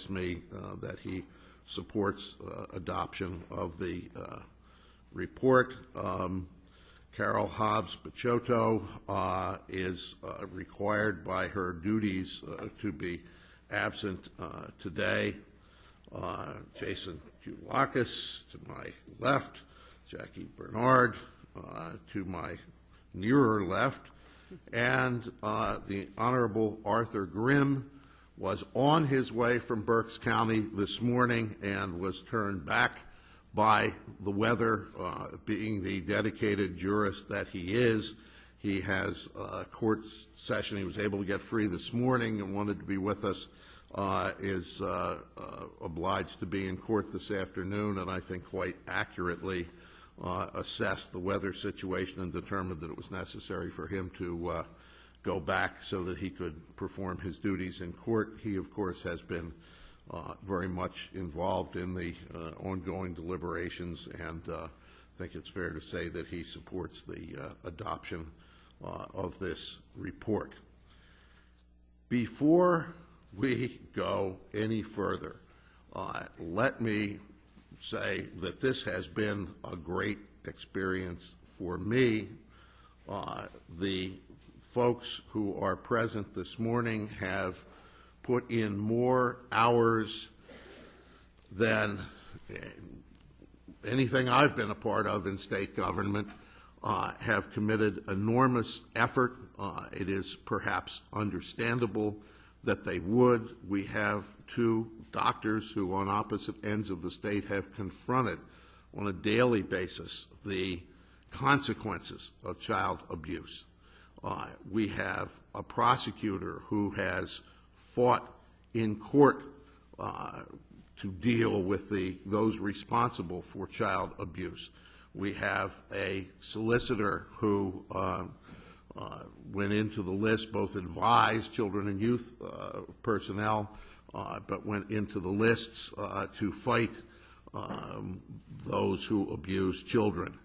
me that he supports adoption of the report. Carol Hobbs-Picciotto is required by her duties to be absent today. Jason Giulakis to my left, Jackie Bernard to my nearer left, and the Honorable Arthur Grimm was on his way from Berks County this morning and was turned back by the weather. Being the dedicated jurist that he is, he has a court session. He was able to get free this morning and wanted to be with us. Is obliged to be in court this afternoon, and I think quite accurately assessed the weather situation and determined that it was necessary for him to go back so that he could perform his duties in court. He, of course, has been very much involved in the ongoing deliberations, and I think it's fair to say that he supports the adoption of this report. Before we go any further, let me say that this has been a great experience for me. The folks who are present this morning have put in more hours than anything I've been a part of in state government, have committed enormous effort. It is perhaps understandable that they would. We have two doctors who on opposite ends of the state have confronted on a daily basis the consequences of child abuse. We have a prosecutor who has fought in court to deal with those responsible for child abuse. We have a solicitor who went into the list, both advised children and youth personnel, but went into the lists to fight those who abuse children.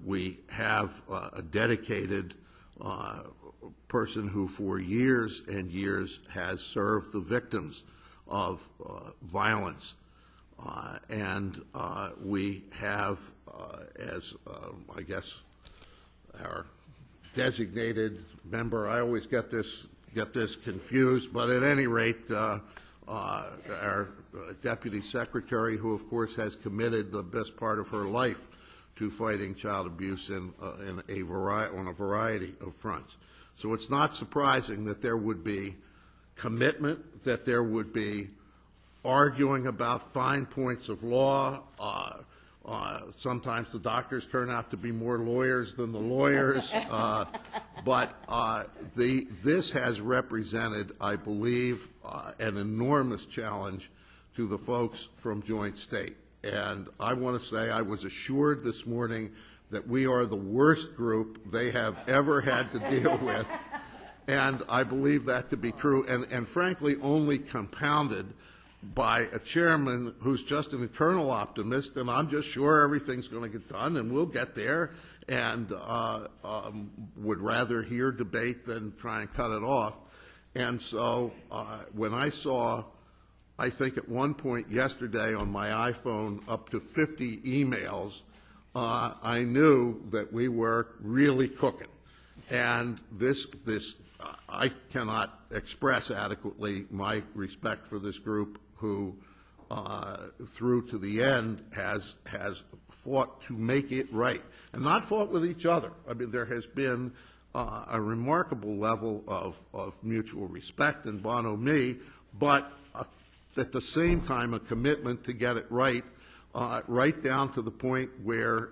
We have a dedicated person who for years and years has served the victims of violence. And we have, as I guess our designated member, I always get this confused, but at any rate, our Deputy Secretary, who of course has committed the best part of her life to fighting child abuse on a variety of fronts. So it's not surprising that there would be commitment, that there would be arguing about fine points of law. Sometimes the doctors turn out to be more lawyers than the lawyers. But this has represented, I believe, an enormous challenge to the folks from Joint State. And I want to say I was assured this morning that we are the worst group they have ever had to deal with. And I believe that to be true, and frankly only compounded by a chairman who's just an eternal optimist, and I'm just sure everything's going to get done, and we'll get there, and would rather hear debate than try and cut it off. And so when I saw, I think at one point yesterday on my iPhone, up to 50 emails, I knew that we were really cooking. And this I cannot express adequately my respect for this group who, through to the end, has fought to make it right, and not fought with each other. I mean, there has been a remarkable level of mutual respect and bonhomie, but at the same time a commitment to get it right, right down to the point where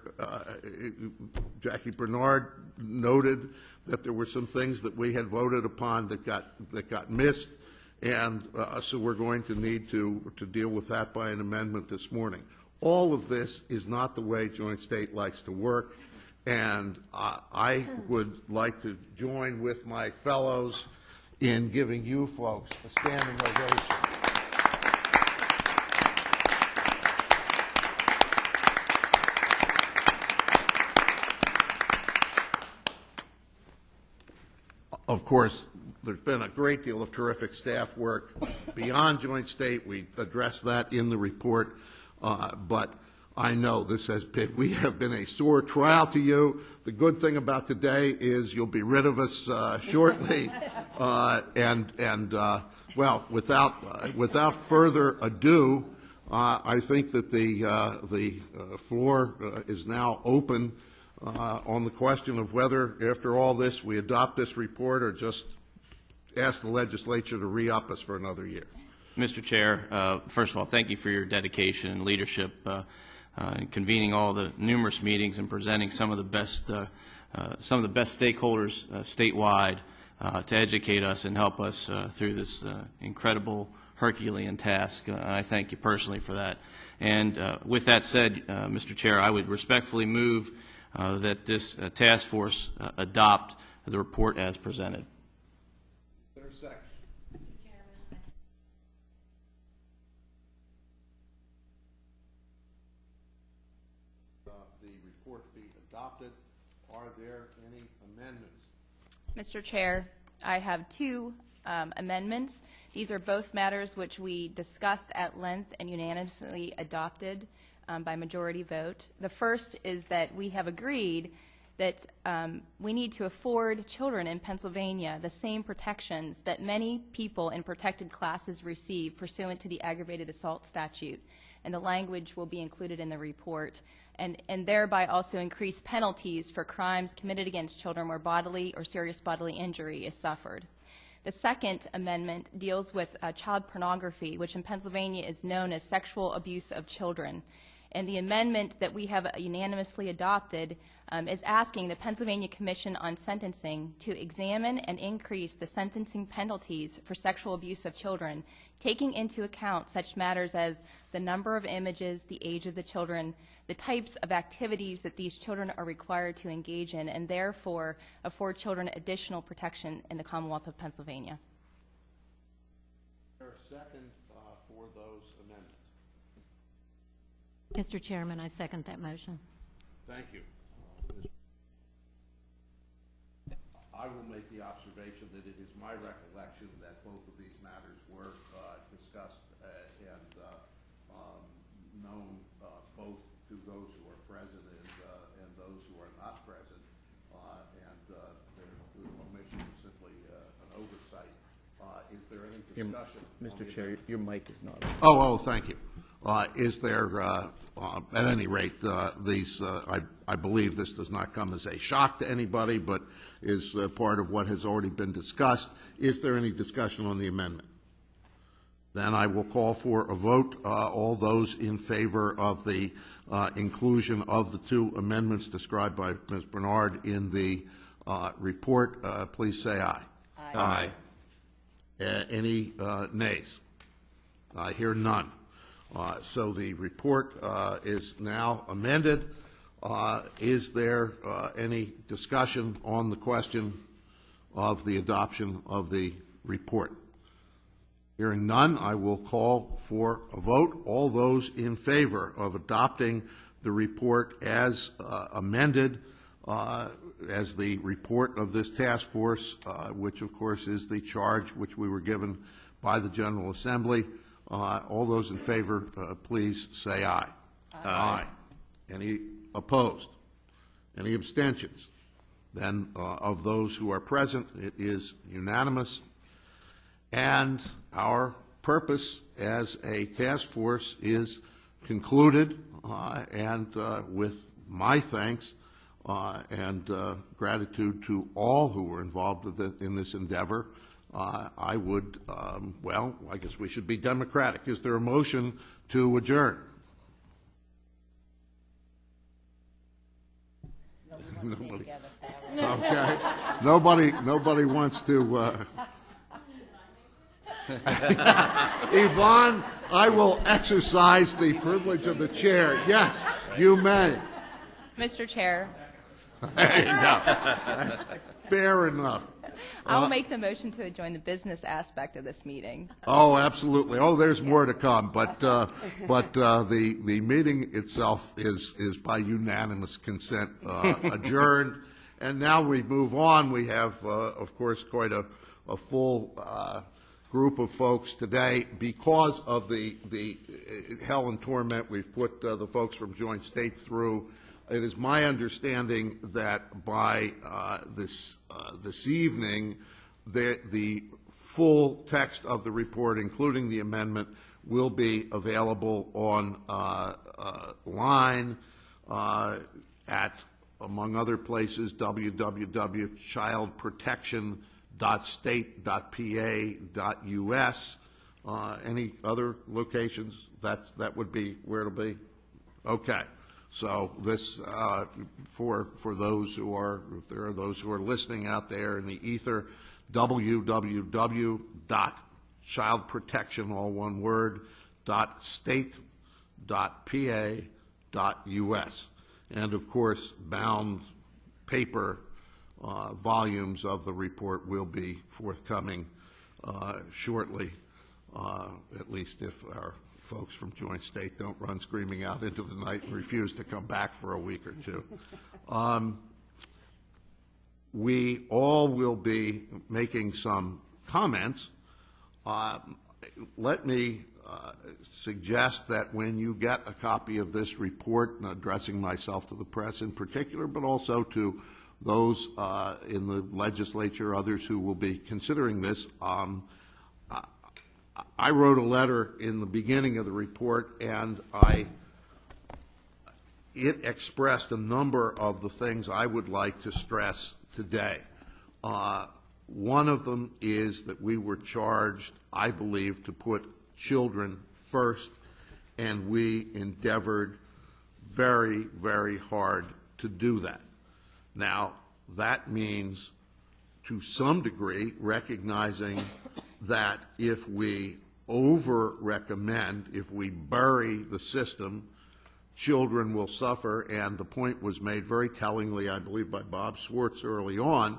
Jackie Bernard noted that there were some things that we had voted upon that got missed, and so we're going to need to deal with that by an amendment this morning. All of this is not the way Joint State likes to work, and I would like to join with my fellows in giving you folks a standing ovation. Of course, there's been a great deal of terrific staff work beyond Joint State. We addressed that in the report, but I know we have been a sore trial to you. The good thing about today is you'll be rid of us shortly, well, without further ado, I think that the floor is now open on the question of whether, after all this, we adopt this report or just ask the legislature to re-up us for another year. Mr. Chair, first of all, thank you for your dedication and leadership in convening all the numerous meetings and presenting some of the best stakeholders statewide to educate us and help us through this incredible Herculean task. I thank you personally for that. And with that said, Mr. Chair, I would respectfully move that this task force adopt the report as presented. There's a second. The report be adopted. Are there any amendments? Mr. Chair, I have two amendments. These are both matters which we discussed at length and unanimously adopted by majority vote. The first is that we have agreed that we need to afford children in Pennsylvania the same protections that many people in protected classes receive pursuant to the aggravated assault statute. And the language will be included in the report, and thereby also increase penalties for crimes committed against children where bodily or serious bodily injury is suffered. The second amendment deals with child pornography, which in Pennsylvania is known as sexual abuse of children. And the amendment that we have unanimously adopted is asking the Pennsylvania Commission on Sentencing to examine and increase the sentencing penalties for sexual abuse of children, taking into account such matters as the number of images, the age of the children, the types of activities that these children are required to engage in, and therefore afford children additional protection in the Commonwealth of Pennsylvania. Is there a second for those amendments? Mr. Chairman, I second that motion. Thank you. I will make the observation that it is my recollection that both of these matters were discussed and known both to those who are present and those who are not present, and the omission is simply an oversight. Is there any discussion? Mr. Chair, your mic is not on. Oh, thank you. Is there, at any rate, I believe this does not come as a shock to anybody, but is part of what has already been discussed. Is there any discussion on the amendment? Then I will call for a vote. All those in favor of the inclusion of the two amendments described by Ms. Bernard in the report, please say aye. Aye. Any nays? I hear none. So the report is now amended. Is there any discussion on the question of the adoption of the report? Hearing none, I will call for a vote. All those in favor of adopting the report as amended, as the report of this task force, which of course is the charge which we were given by the General Assembly, all those in favor, please say aye. Aye. Any opposed? Any abstentions? Then of those who are present, it is unanimous. And our purpose as a task force is concluded, and with my thanks and gratitude to all who were involved in this endeavor, I would, well, I guess we should be democratic. Is there a motion to adjourn? Nobody. Okay. Nobody wants to. Yvonne, I will exercise the privilege of the chair. Yes, you may. Mr. Chair. There you go. That's fair enough. I will make the motion to adjourn the business aspect of this meeting. Oh, absolutely. Oh, there's more to come. But the meeting itself is by unanimous consent adjourned. And now we move on. We have, of course, quite a a full group of folks today because of the hell and torment we've put the folks from Joint State through. It is my understanding that by this evening, the full text of the report, including the amendment, will be available on line at, among other places, www.childprotection.state.pa.us. Any other locations? That would be where it'll be? Okay. So this, for those who are, if there are those who are listening out there in the ether, www.childprotection, all one word, .state.pa.us. And of course, bound paper volumes of the report will be forthcoming shortly, at least if our folks from Joint State don't run screaming out into the night and refuse to come back for a week or two. We all will be making some comments. Let me suggest that when you get a copy of this report, and addressing myself to the press in particular, but also to those in the legislature, others who will be considering this, I wrote a letter in the beginning of the report, and it expressed a number of the things I would like to stress today. One of them is that we were charged, I believe, to put children first, and we endeavored very, very hard to do that. Now, that means, to some degree, recognizing that if we over-recommend, if we bury the system, children will suffer, and the point was made very tellingly, I believe, by Bob Swartz early on.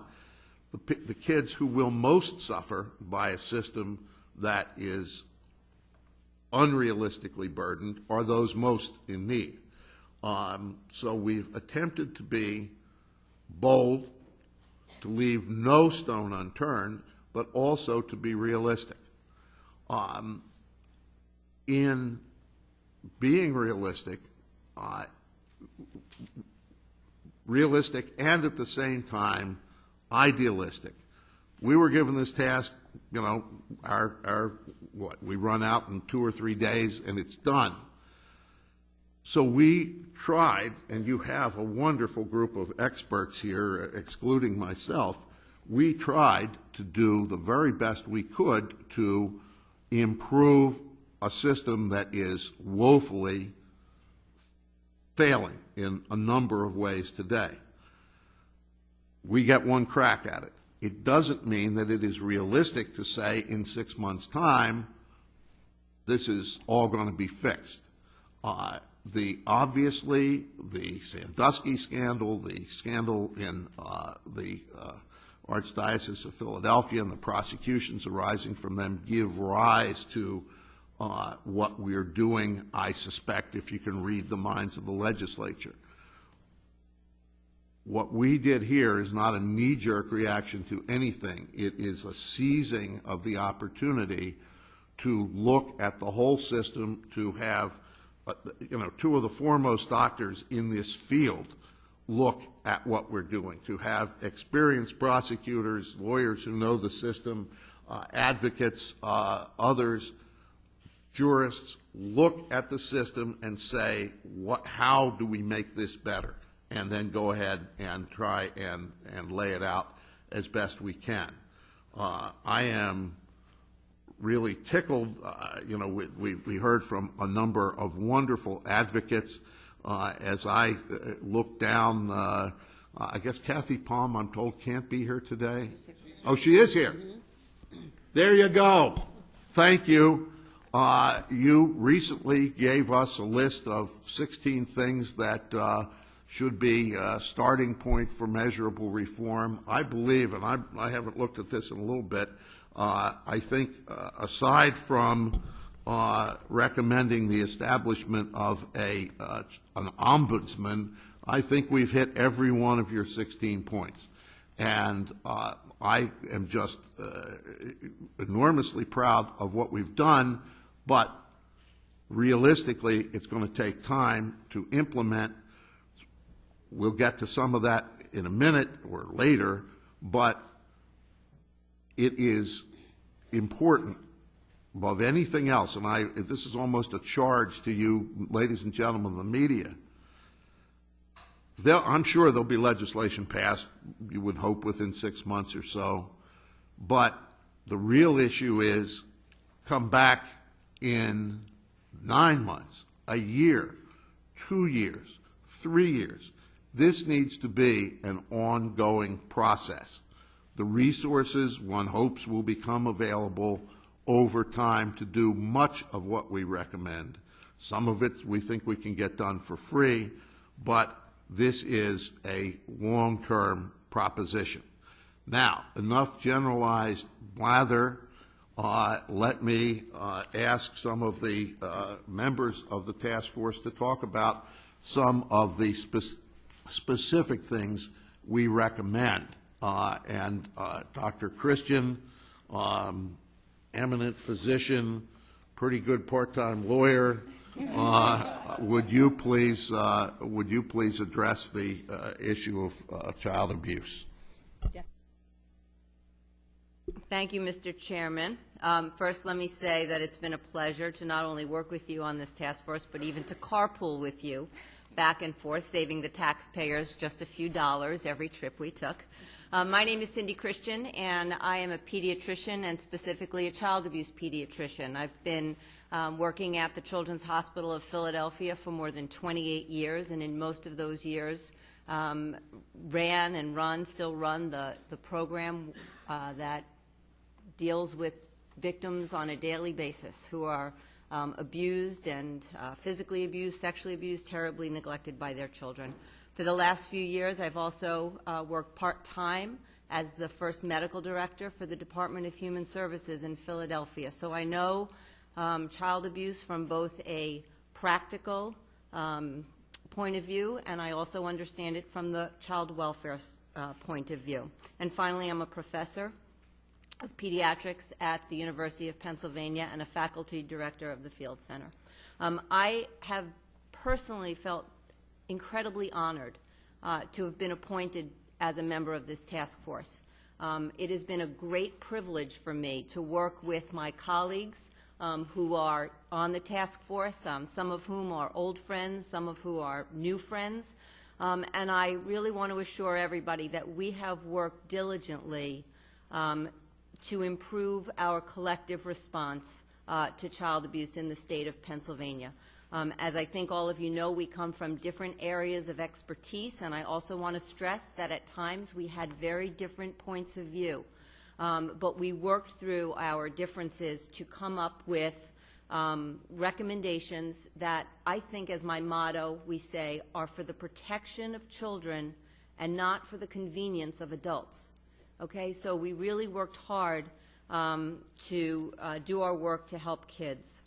The kids who will most suffer by a system that is unrealistically burdened are those most in need. So we've attempted to be bold, to leave no stone unturned, but also to be realistic. In being realistic and at the same time idealistic. We were given this task, you know, we run out in 2 or 3 days and it's done. So we tried, and you have a wonderful group of experts here, excluding myself, we tried to do the very best we could to improve a system that is woefully failing in a number of ways today. We get one crack at it. It doesn't mean that it is realistic to say in 6 months' time this is all going to be fixed. Obviously, the Sandusky scandal, the scandal in the Archdiocese of Philadelphia and the prosecutions arising from them give rise to what we're doing, I suspect, if you can read the minds of the legislature. What we did here is not a knee-jerk reaction to anything. It is a seizing of the opportunity to look at the whole system, to have, two of the foremost doctors in this field look at what we're doing, to have experienced prosecutors, lawyers who know the system, advocates, others, jurists, look at the system and say, how do we make this better? And then go ahead and try and lay it out as best we can. I am really tickled. We heard from a number of wonderful advocates. As I look down, I guess Kathy Palm, I'm told, can't be here today. Oh, she is here. There you go. Thank you. You recently gave us a list of 16 things that should be a starting point for measurable reform. I believe, and I haven't looked at this in a little bit, I think aside from recommending the establishment of an ombudsman, I think we've hit every one of your 16 points. And I am just enormously proud of what we've done, but realistically, it's going to take time to implement. We'll get to some of that in a minute or later, but it is important above anything else, and this is almost a charge to you, ladies and gentlemen of the media. I'm sure there'll be legislation passed, you would hope within 6 months or so, but the real issue is come back in 9 months, a year, 2 years, 3 years. This needs to be an ongoing process. The resources, one hopes, will become available over time to do much of what we recommend. Some of it we think we can get done for free, but this is a long-term proposition. Now, enough generalized blather. Let me ask some of the members of the task force to talk about some of the specific things we recommend. And Dr. Christian, eminent physician, pretty good part-time lawyer, would you please address the issue of child abuse? Thank you, Mr. Chairman. First, let me say that it's been a pleasure to not only work with you on this task force, but even to carpool with you back and forth, saving the taxpayers just a few dollars every trip we took. My name is Cindy Christian, and I am a pediatrician and specifically a child abuse pediatrician. I've been working at the Children's Hospital of Philadelphia for more than 28 years, and in most of those years still run the program that deals with victims on a daily basis who are abused and physically abused, sexually abused, terribly neglected by their children. For the last few years, I've also worked part-time as the first medical director for the Department of Human Services in Philadelphia. So I know child abuse from both a practical point of view, and I also understand it from the child welfare point of view. And finally, I'm a professor of pediatrics at the University of Pennsylvania and a faculty director of the Field Center. I have personally felt incredibly honored to have been appointed as a member of this task force. It has been a great privilege for me to work with my colleagues who are on the task force, some of whom are old friends, some of whom are new friends. And I really want to assure everybody that we have worked diligently to improve our collective response to child abuse in the state of Pennsylvania. As I think all of you know, we come from different areas of expertise, and I also want to stress that at times we had very different points of view. But we worked through our differences to come up with recommendations that I think, as my motto, we say, are for the protection of children and not for the convenience of adults. Okay, so we really worked hard to do our work to help kids.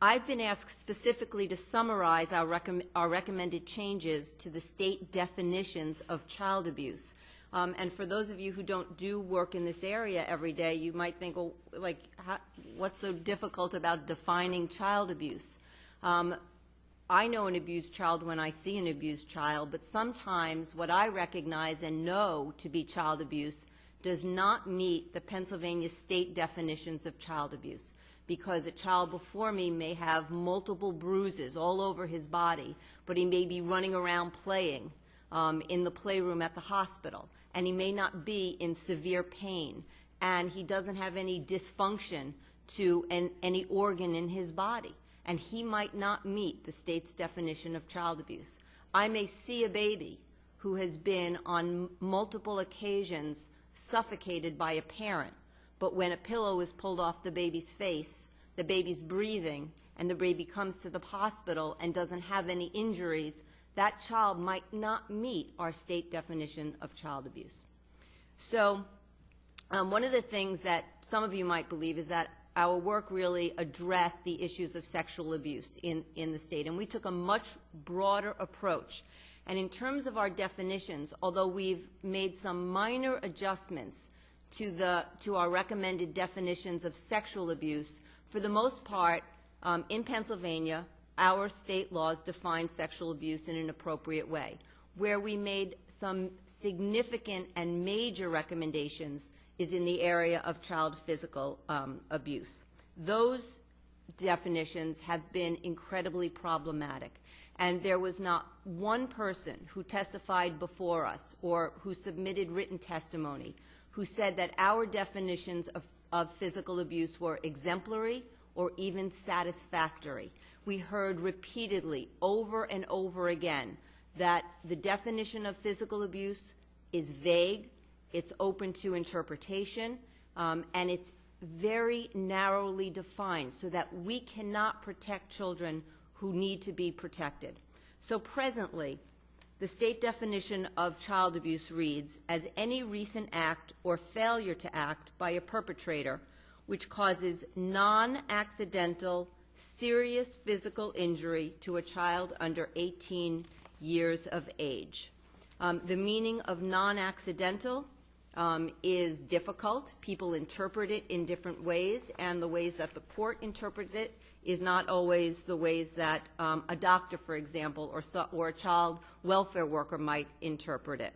I've been asked specifically to summarize our recommended changes to the state definitions of child abuse. And for those of you who don't do work in this area every day, you might think, well, like, what's so difficult about defining child abuse? I know an abused child when I see an abused child, but sometimes what I recognize and know to be child abuse does not meet the Pennsylvania state definitions of child abuse, because a child before me may have multiple bruises all over his body, but he may be running around playing in the playroom at the hospital, and he may not be in severe pain, and he doesn't have any dysfunction to any organ in his body, and he might not meet the state's definition of child abuse. I may see a baby who has been on multiple occasions suffocated by a parent, but when a pillow is pulled off the baby's face, the baby's breathing, and the baby comes to the hospital and doesn't have any injuries, that child might not meet our state definition of child abuse. So one of the things that some of you might believe is that our work really addressed the issues of sexual abuse in the state, and we took a much broader approach. And in terms of our definitions, although we've made some minor adjustments to our recommended definitions of sexual abuse, for the most part, in Pennsylvania, our state laws define sexual abuse in an appropriate way. Where we made some significant and major recommendations is in the area of child physical abuse. Those definitions have been incredibly problematic, and there was not one person who testified before us or who submitted written testimony who said that our definitions of physical abuse were exemplary or even satisfactory. We heard repeatedly, over and over again, that the definition of physical abuse is vague, it's open to interpretation, and it's very narrowly defined so that we cannot protect children who need to be protected. So presently, the state definition of child abuse reads as any recent act or failure to act by a perpetrator which causes non-accidental, serious physical injury to a child under 18 years of age. The meaning of non-accidental is difficult. People interpret it in different ways, and the ways that the court interprets it is not always the ways that a doctor, for example, or a child welfare worker might interpret it.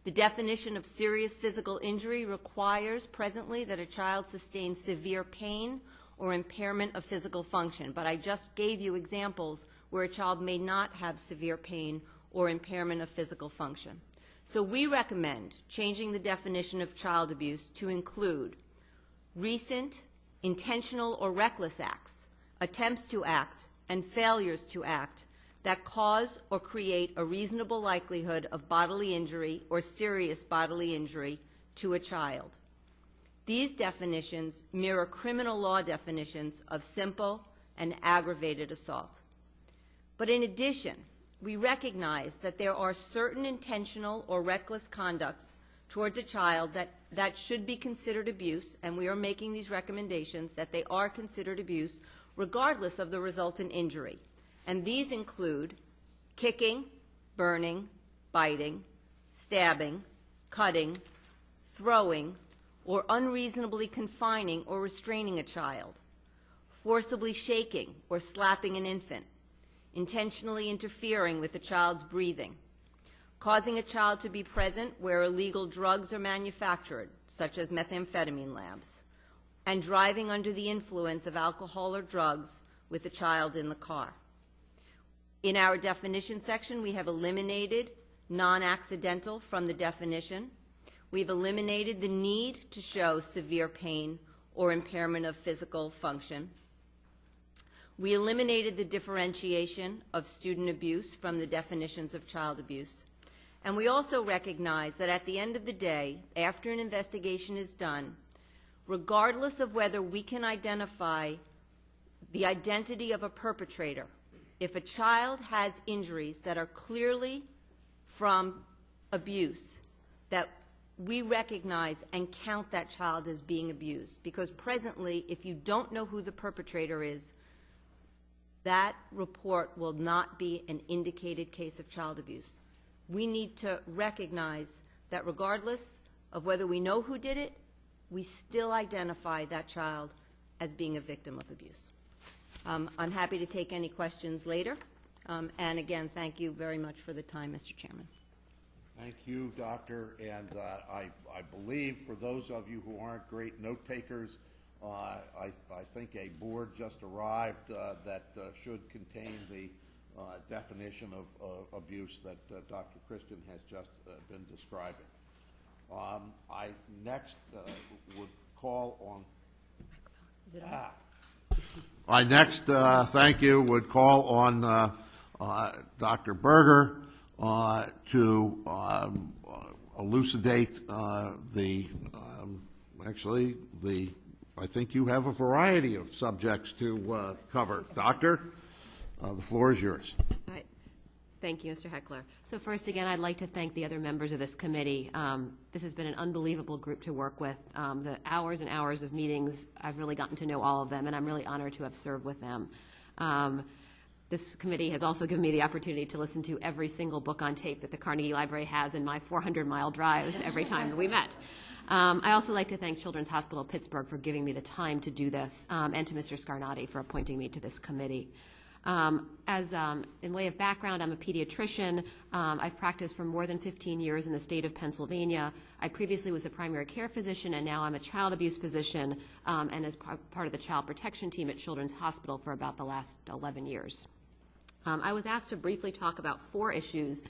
The definition of serious physical injury requires presently that a child sustain severe pain or impairment of physical function, but I just gave you examples where a child may not have severe pain or impairment of physical function. So we recommend changing the definition of child abuse to include recent, intentional, or reckless acts, attempts to act, and failures to act that cause or create a reasonable likelihood of bodily injury or serious bodily injury to a child. These definitions mirror criminal law definitions of simple and aggravated assault. But in addition, we recognize that there are certain intentional or reckless conducts towards a child that should be considered abuse, and we are making these recommendations that they are considered abuse regardless of the resultant injury. And these include kicking, burning, biting, stabbing, cutting, throwing, or unreasonably confining or restraining a child, forcibly shaking or slapping an infant, intentionally interfering with a child's breathing, causing a child to be present where illegal drugs are manufactured, such as methamphetamine labs, and driving under the influence of alcohol or drugs with a child in the car. In our definition section, we have eliminated non-accidental from the definition. We've eliminated the need to show severe pain or impairment of physical function. We eliminated the differentiation of student abuse from the definitions of child abuse. And we also recognize that at the end of the day, after an investigation is done, regardless of whether we can identify the identity of a perpetrator, if a child has injuries that are clearly from abuse, that we recognize and count that child as being abused. Because presently, if you don't know who the perpetrator is, that report will not be an indicated case of child abuse. We need to recognize that regardless of whether we know who did it, we still identify that child as being a victim of abuse. I'm happy to take any questions later. And again, thank you very much for the time, Mr. Chairman. Thank you, Doctor. And I believe for those of you who aren't great note takers, I think a board just arrived that should contain the definition of abuse that Dr. Christian has just been describing. I next would call on. Is it on? I next, thank you, would call on Dr. Berger to elucidate I think you have a variety of subjects to cover. Doctor, the floor is yours. All right. Thank you, Mr. Heckler. So first, again, I'd like to thank the other members of this committee. This has been an unbelievable group to work with. The hours and hours of meetings, I've really gotten to know all of them, and I'm really honored to have served with them. This committee has also given me the opportunity to listen to every single book on tape that the Carnegie Library has in my 400-mile drives every time we met. I also like to thank Children's Hospital of Pittsburgh for giving me the time to do this, and to Mr. Scarnati for appointing me to this committee. In way of background, I'm a pediatrician. I've practiced for more than 15 years in the state of Pennsylvania. I previously was a primary care physician, and now I'm a child abuse physician, and as part of the child protection team at Children's Hospital for about the last 11 years. I was asked to briefly talk about 4 issues,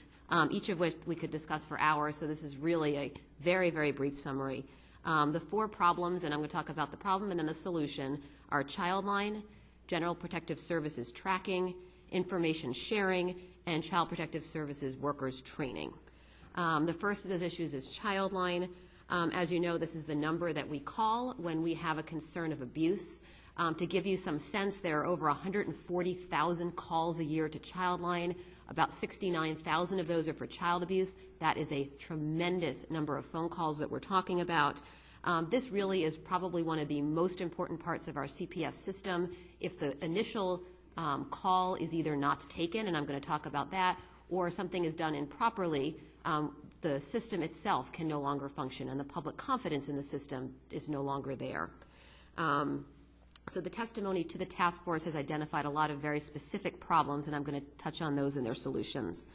each of which we could discuss for hours, so this is really a very, very brief summary. The 4 problems, and I'm going to talk about the problem and then the solution, are Childline, General Protective Services tracking, information sharing, and Child Protective Services workers training. The first of those issues is Childline. As you know, this is the number that we call when we have a concern of abuse. To give you some sense, there are over 140,000 calls a year to Childline. About 69,000 of those are for child abuse. That is a tremendous number of phone calls that we're talking about. This really is probably one of the most important parts of our CPS system. If the initial call is either not taken, and I'm going to talk about that, or something is done improperly, the system itself can no longer function, and the public confidence in the system is no longer there. So the testimony to the task force has identified a lot of very specific problems, and I'm going to touch on those and their solutions.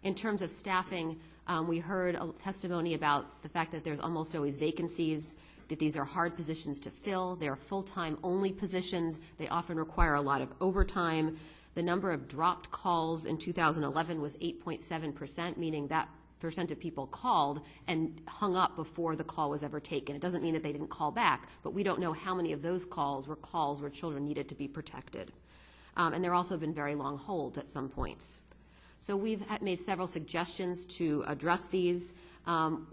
In terms of staffing, we heard a testimony about the fact that there's almost always vacancies, that these are hard positions to fill. They are full-time only positions. They often require a lot of overtime. The number of dropped calls in 2011 was 8.7%, meaning that percent of people called and hung up before the call was ever taken. It doesn't mean that they didn't call back, but we don't know how many of those calls where children needed to be protected. And there have also been very long holds at some points. So we've made several suggestions to address these.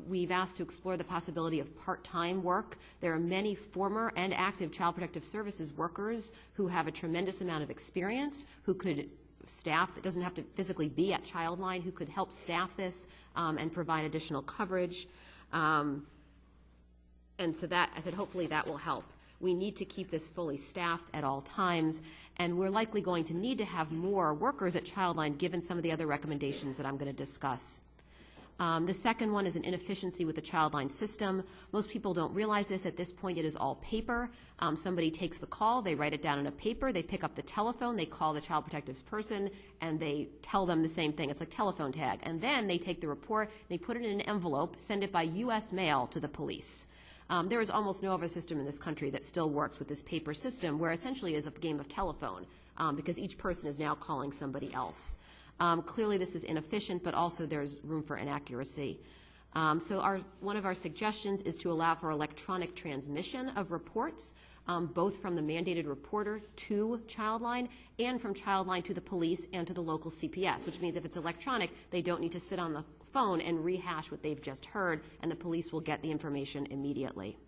We've asked to explore the possibility of part-time work. There are many former and active Child Protective Services workers who have a tremendous amount of experience, who could staff, it doesn't have to physically be at Childline, who could help staff this and provide additional coverage. And so that, I said, hopefully that will help. We need to keep this fully staffed at all times, and we're likely going to need to have more workers at Childline given some of the other recommendations that I'm going to discuss. The second one is an inefficiency with the Childline system. Most people don't realize this. At this point, it is all paper. Somebody takes the call, they write it down on a paper, they pick up the telephone, they call the child protective person, and they tell them the same thing. It's like telephone tag. And then they take the report, they put it in an envelope, send it by U.S. mail to the police. There is almost no other system in this country that still works with this paper system, where essentially it is a game of telephone, because each person is now calling somebody else. Clearly this is inefficient, but also there's room for inaccuracy. So one of our suggestions is to allow for electronic transmission of reports, both from the mandated reporter to Childline and from Childline to the police and to the local CPS, which means if it's electronic, they don't need to sit on the phone and rehash what they've just heard, and the police will get the information immediately.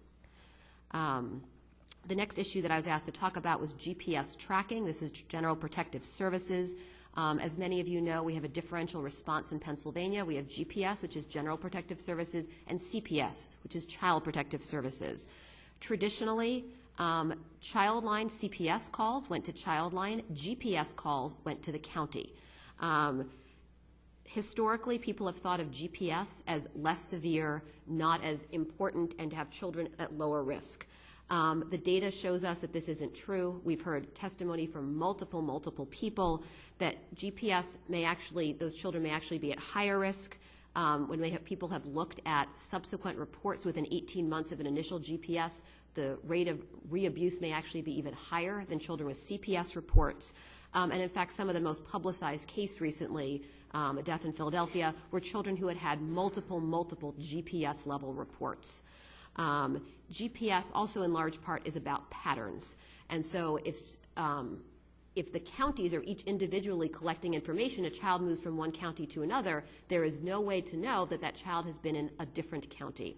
The next issue that I was asked to talk about was GPS tracking. This is General Protective Services. As many of you know, we have a differential response in Pennsylvania. We have GPS, which is General Protective Services, and CPS, which is Child Protective Services. Traditionally, Childline CPS calls went to Childline, GPS calls went to the county. Historically, people have thought of GPS as less severe, not as important, and to have children at lower risk. The data shows us that this isn't true. We've heard testimony from multiple people that GPS may actually, those children may actually be at higher risk. When people have looked at subsequent reports within 18 months of an initial GPS, the rate of re-abuse may actually be even higher than children with CPS reports. And in fact, some of the most publicized case recently, a death in Philadelphia, were children who had multiple GPS level reports. GPS also in large part is about patterns. And so if the counties are each individually collecting information, a child moves from one county to another, there is no way to know that that child has been in a different county.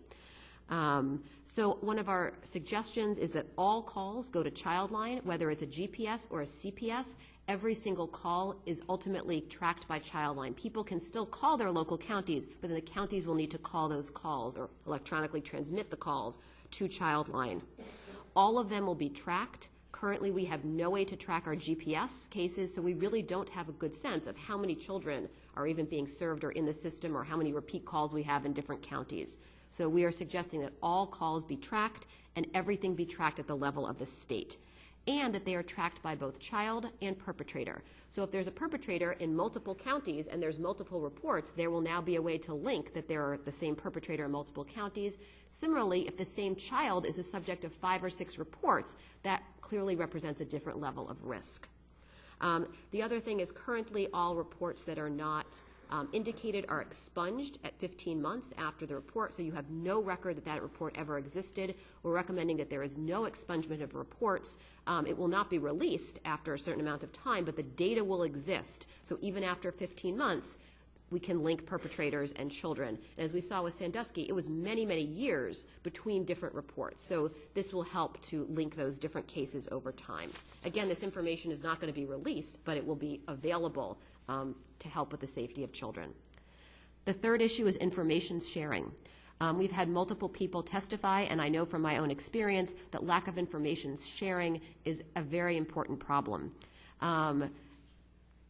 So one of our suggestions is that all calls go to Childline, whether it's a GPS or a CPS. Every single call is ultimately tracked by Childline. People can still call their local counties, but then the counties will need to call those calls or electronically transmit the calls to Childline. All of them will be tracked. Currently, we have no way to track our GPS cases, so we really don't have a good sense of how many children are even being served or in the system, or how many repeat calls we have in different counties. So we are suggesting that all calls be tracked and everything be tracked at the level of the state, and that they are tracked by both child and perpetrator. So if there's a perpetrator in multiple counties and there's multiple reports, there will now be a way to link that there are the same perpetrator in multiple counties. Similarly, if the same child is the subject of 5 or 6 reports, that clearly represents a different level of risk. The other thing is currently all reports that are not indicated are expunged at 15 months after the report, so you have no record that that report ever existed. We're recommending that there is no expungement of reports. It will not be released after a certain amount of time, but the data will exist. So even after 15 months, we can link perpetrators and children. And as we saw with Sandusky, it was many, many years between different reports. So this will help to link those different cases over time. Again, this information is not going to be released, but it will be available to help with the safety of children. The third issue is information sharing. We've had multiple people testify, and I know from my own experience that lack of information sharing is a very important problem.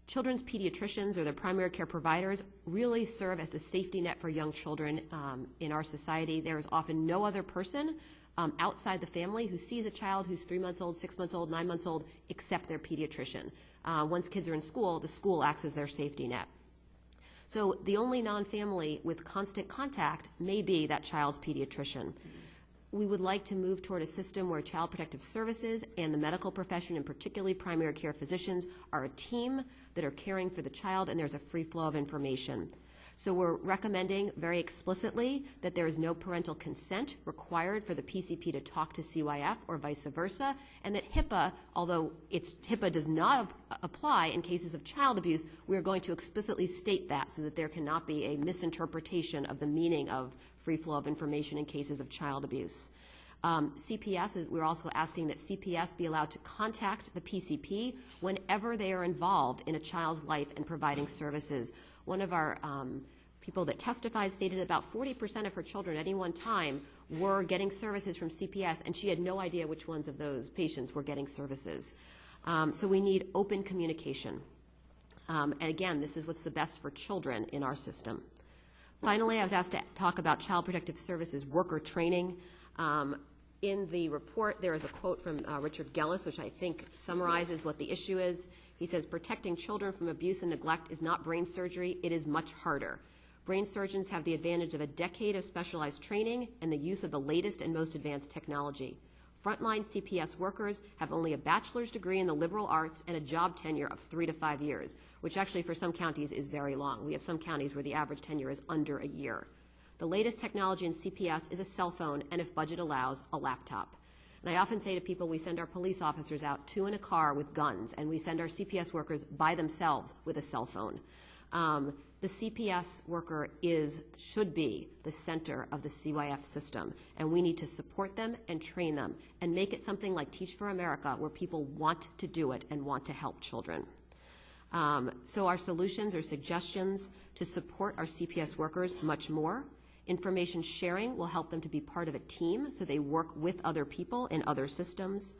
Children's pediatricians or their primary care providers really serve as the safety net for young children in our society. There is often no other person outside the family who sees a child who's 3 months old, 6 months old, 9 months old, except their pediatrician. Once kids are in school, the school acts as their safety net. So the only non-family with constant contact may be that child's pediatrician. We would like to move toward a system where Child Protective Services and the medical profession, and particularly primary care physicians, are a team that are caring for the child, and there's a free flow of information. So we're recommending very explicitly that there is no parental consent required for the PCP to talk to CYF or vice versa, and that HIPAA, although HIPAA does not apply in cases of child abuse, we are going to explicitly state that so that there cannot be a misinterpretation of the meaning of free flow of information in cases of child abuse. CPS, we're also asking that CPS be allowed to contact the PCP whenever they are involved in a child's life and providing services. One of our people that testified stated that about 40% of her children at any one time were getting services from CPS, and she had no idea which ones of those patients were getting services. So we need open communication. And again, this is what's the best for children in our system. Finally, I was asked to talk about Child Protective Services worker training. In the report, there is a quote from Richard Gellis, which I think summarizes what the issue is. He says, "Protecting children from abuse and neglect is not brain surgery, it is much harder. Brain surgeons have the advantage of a decade of specialized training and the use of the latest and most advanced technology. Frontline CPS workers have only a bachelor's degree in the liberal arts and a job tenure of 3 to 5 years, which actually for some counties is very long. We have some counties where the average tenure is under a year. The latest technology in CPS is a cell phone, and if budget allows, a laptop. And I often say to people, we send our police officers out 2 in a car with guns, and we send our CPS workers by themselves with a cell phone. The CPS worker should be the center of the CYF system, and we need to support them and train them and make it something like Teach for America, where people want to do it and want to help children. So our solutions or suggestions to support our CPS workers much more. Information sharing will help them to be part of a team so they work with other people in other systems.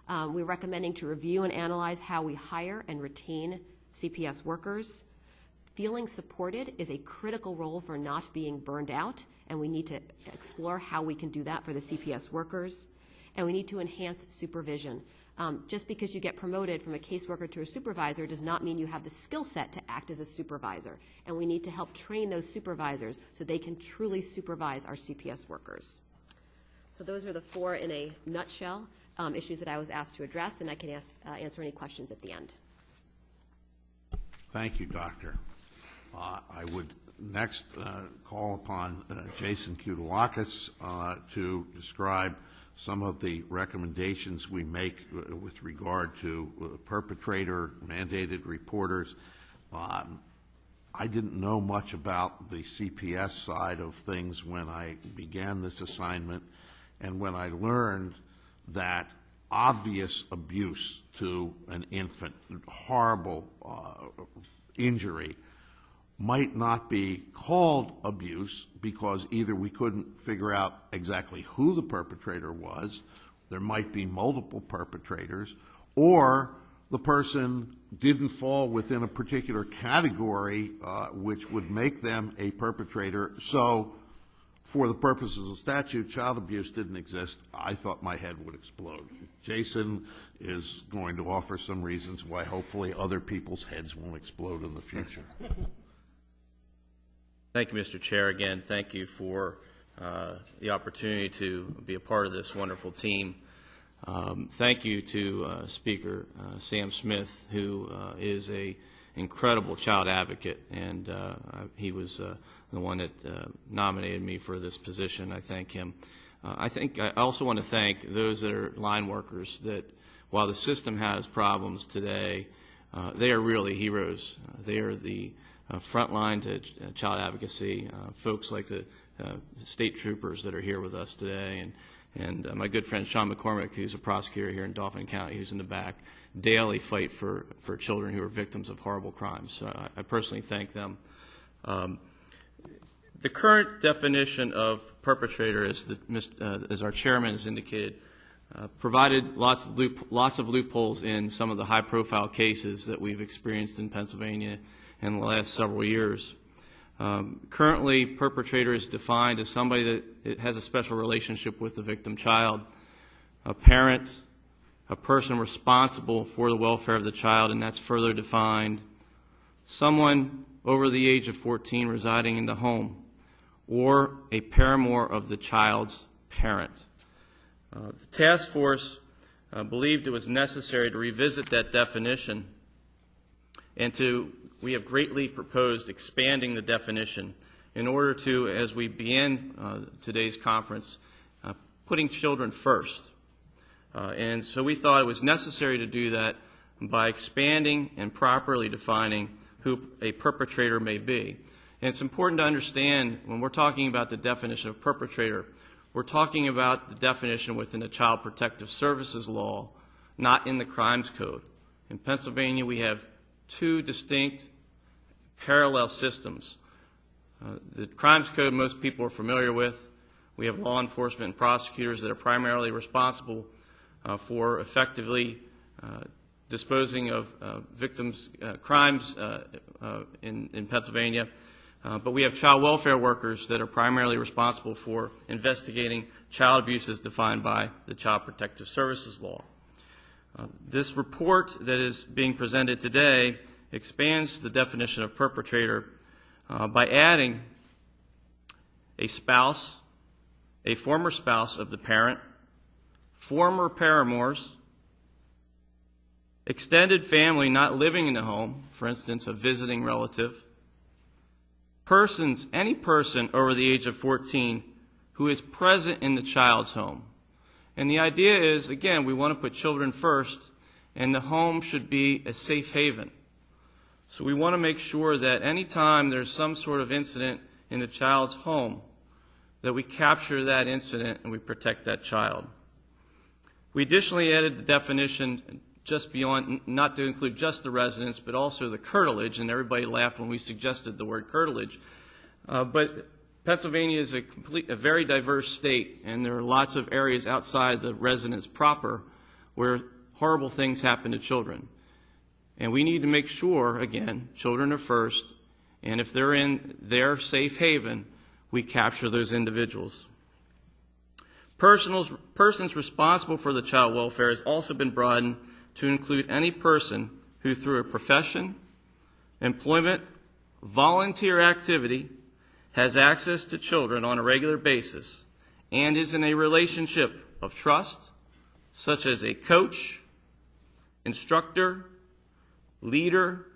We're recommending to review and analyze how we hire and retain CPS workers. Feeling supported is a critical role for not being burned out, and we need to explore how we can do that for the CPS workers. And we need to enhance supervision. Just because you get promoted from a caseworker to a supervisor does not mean you have the skill set to act as a supervisor. And we need to help train those supervisors so they can truly supervise our CPS workers. So those are the 4 in a nutshell issues that I was asked to address, and I can answer any questions at the end. Thank you, Doctor. I would next call upon Jason Koudelakis to describe some of the recommendations we make with regard to perpetrator mandated reporters. I didn't know much about the CPS side of things when I began this assignment, and when I learned that obvious abuse to an infant, horrible injury, might not be called abuse because either we couldn't figure out exactly who the perpetrator was, there might be multiple perpetrators, or the person didn't fall within a particular category which would make them a perpetrator. So for the purposes of statute, child abuse didn't exist. I thought my head would explode. Jason is going to offer some reasons why hopefully other people's heads won't explode in the future. Thank you, Mr. Chair. Again, thank you for the opportunity to be a part of this wonderful team. Thank you to Speaker Sam Smith, who is an incredible child advocate, and he was the one that nominated me for this position. I thank him. I also want to thank those that are line workers, that while the system has problems today, they are really heroes. They are the front line to child advocacy, folks like the state troopers that are here with us today, and my good friend Sean McCormick, who's a prosecutor here in Dauphin County, who's in the back, daily fight for children who are victims of horrible crimes. So I personally thank them. The current definition of perpetrator, as our chairman has indicated, provided lots of loopholes in some of the high-profile cases that we've experienced in Pennsylvania in the last several years. Currently, perpetrator is defined as somebody that has a special relationship with the victim child, a parent, a person responsible for the welfare of the child, and that's further defined, someone over the age of 14 residing in the home, or a paramour of the child's parent. The task force believed it was necessary to revisit that definition, and we have greatly proposed expanding the definition in order to, as we begin today's conference, putting children first. And so we thought it was necessary to do that by expanding and properly defining who a perpetrator may be. And it's important to understand when we're talking about the definition of perpetrator, we're talking about the definition within the Child Protective Services law, not in the Crimes Code. In Pennsylvania, we have two distinct parallel systems. The Crimes Code most people are familiar with. We have law enforcement and prosecutors that are primarily responsible for effectively disposing of victims' crimes in Pennsylvania. But we have child welfare workers that are primarily responsible for investigating child abuse as defined by the Child Protective Services law. This report that is being presented today expands the definition of perpetrator by adding a spouse, a former spouse of the parent, former paramours, extended family not living in the home, for instance, a visiting relative, any person over the age of 14 who is present in the child's home. And the idea is, again, we want to put children first, and the home should be a safe haven. So we want to make sure that any time there's some sort of incident in the child's home, that we capture that incident and we protect that child. We additionally added the definition just beyond, not to include just the residence, but also the curtilage, and everybody laughed when we suggested the word curtilage. But Pennsylvania is a very diverse state, and there are lots of areas outside the residence proper where horrible things happen to children. And we need to make sure, again, children are first, and if they're in their safe haven, we capture those individuals. Persons responsible for the child welfare has also been broadened to include any person who, through a profession, employment, volunteer activity, has access to children on a regular basis and is in a relationship of trust, such as a coach, instructor, leader,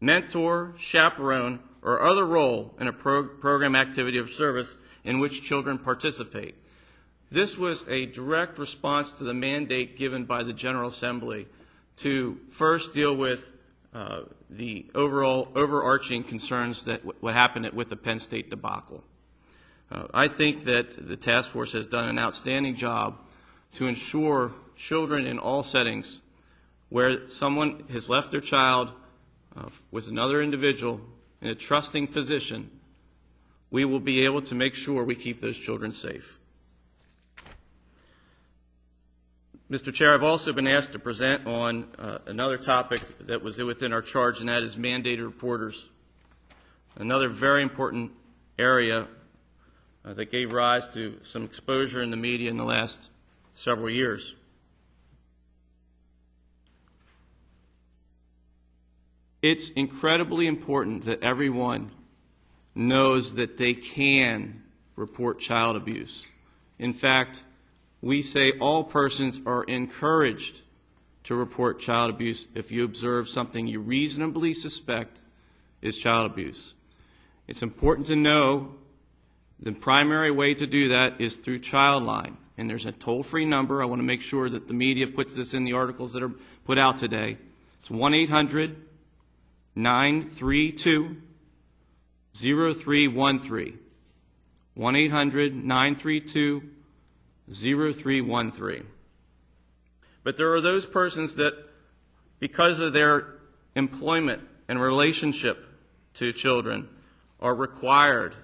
mentor, chaperone, or other role in a program, activity, or service in which children participate. This was a direct response to the mandate given by the General Assembly to first deal with the overarching concerns that what happened with the Penn State debacle. I think that the task force has done an outstanding job to ensure children in all settings where someone has left their child with another individual in a trusting position, we will be able to make sure we keep those children safe. Mr. Chair, I've also been asked to present on another topic that was within our charge, and that is mandated reporters. Another very important area that gave rise to some exposure in the media in the last several years. It's incredibly important that everyone knows that they can report child abuse. In fact, we say all persons are encouraged to report child abuse if you observe something you reasonably suspect is child abuse. It's important to know the primary way to do that is through Childline, and there's a toll-free number. I want to make sure that the media puts this in the articles that are put out today. It's 1-800-932-0313. 1-800-932-0313. But there are those persons that, because of their employment and relationship to children, are required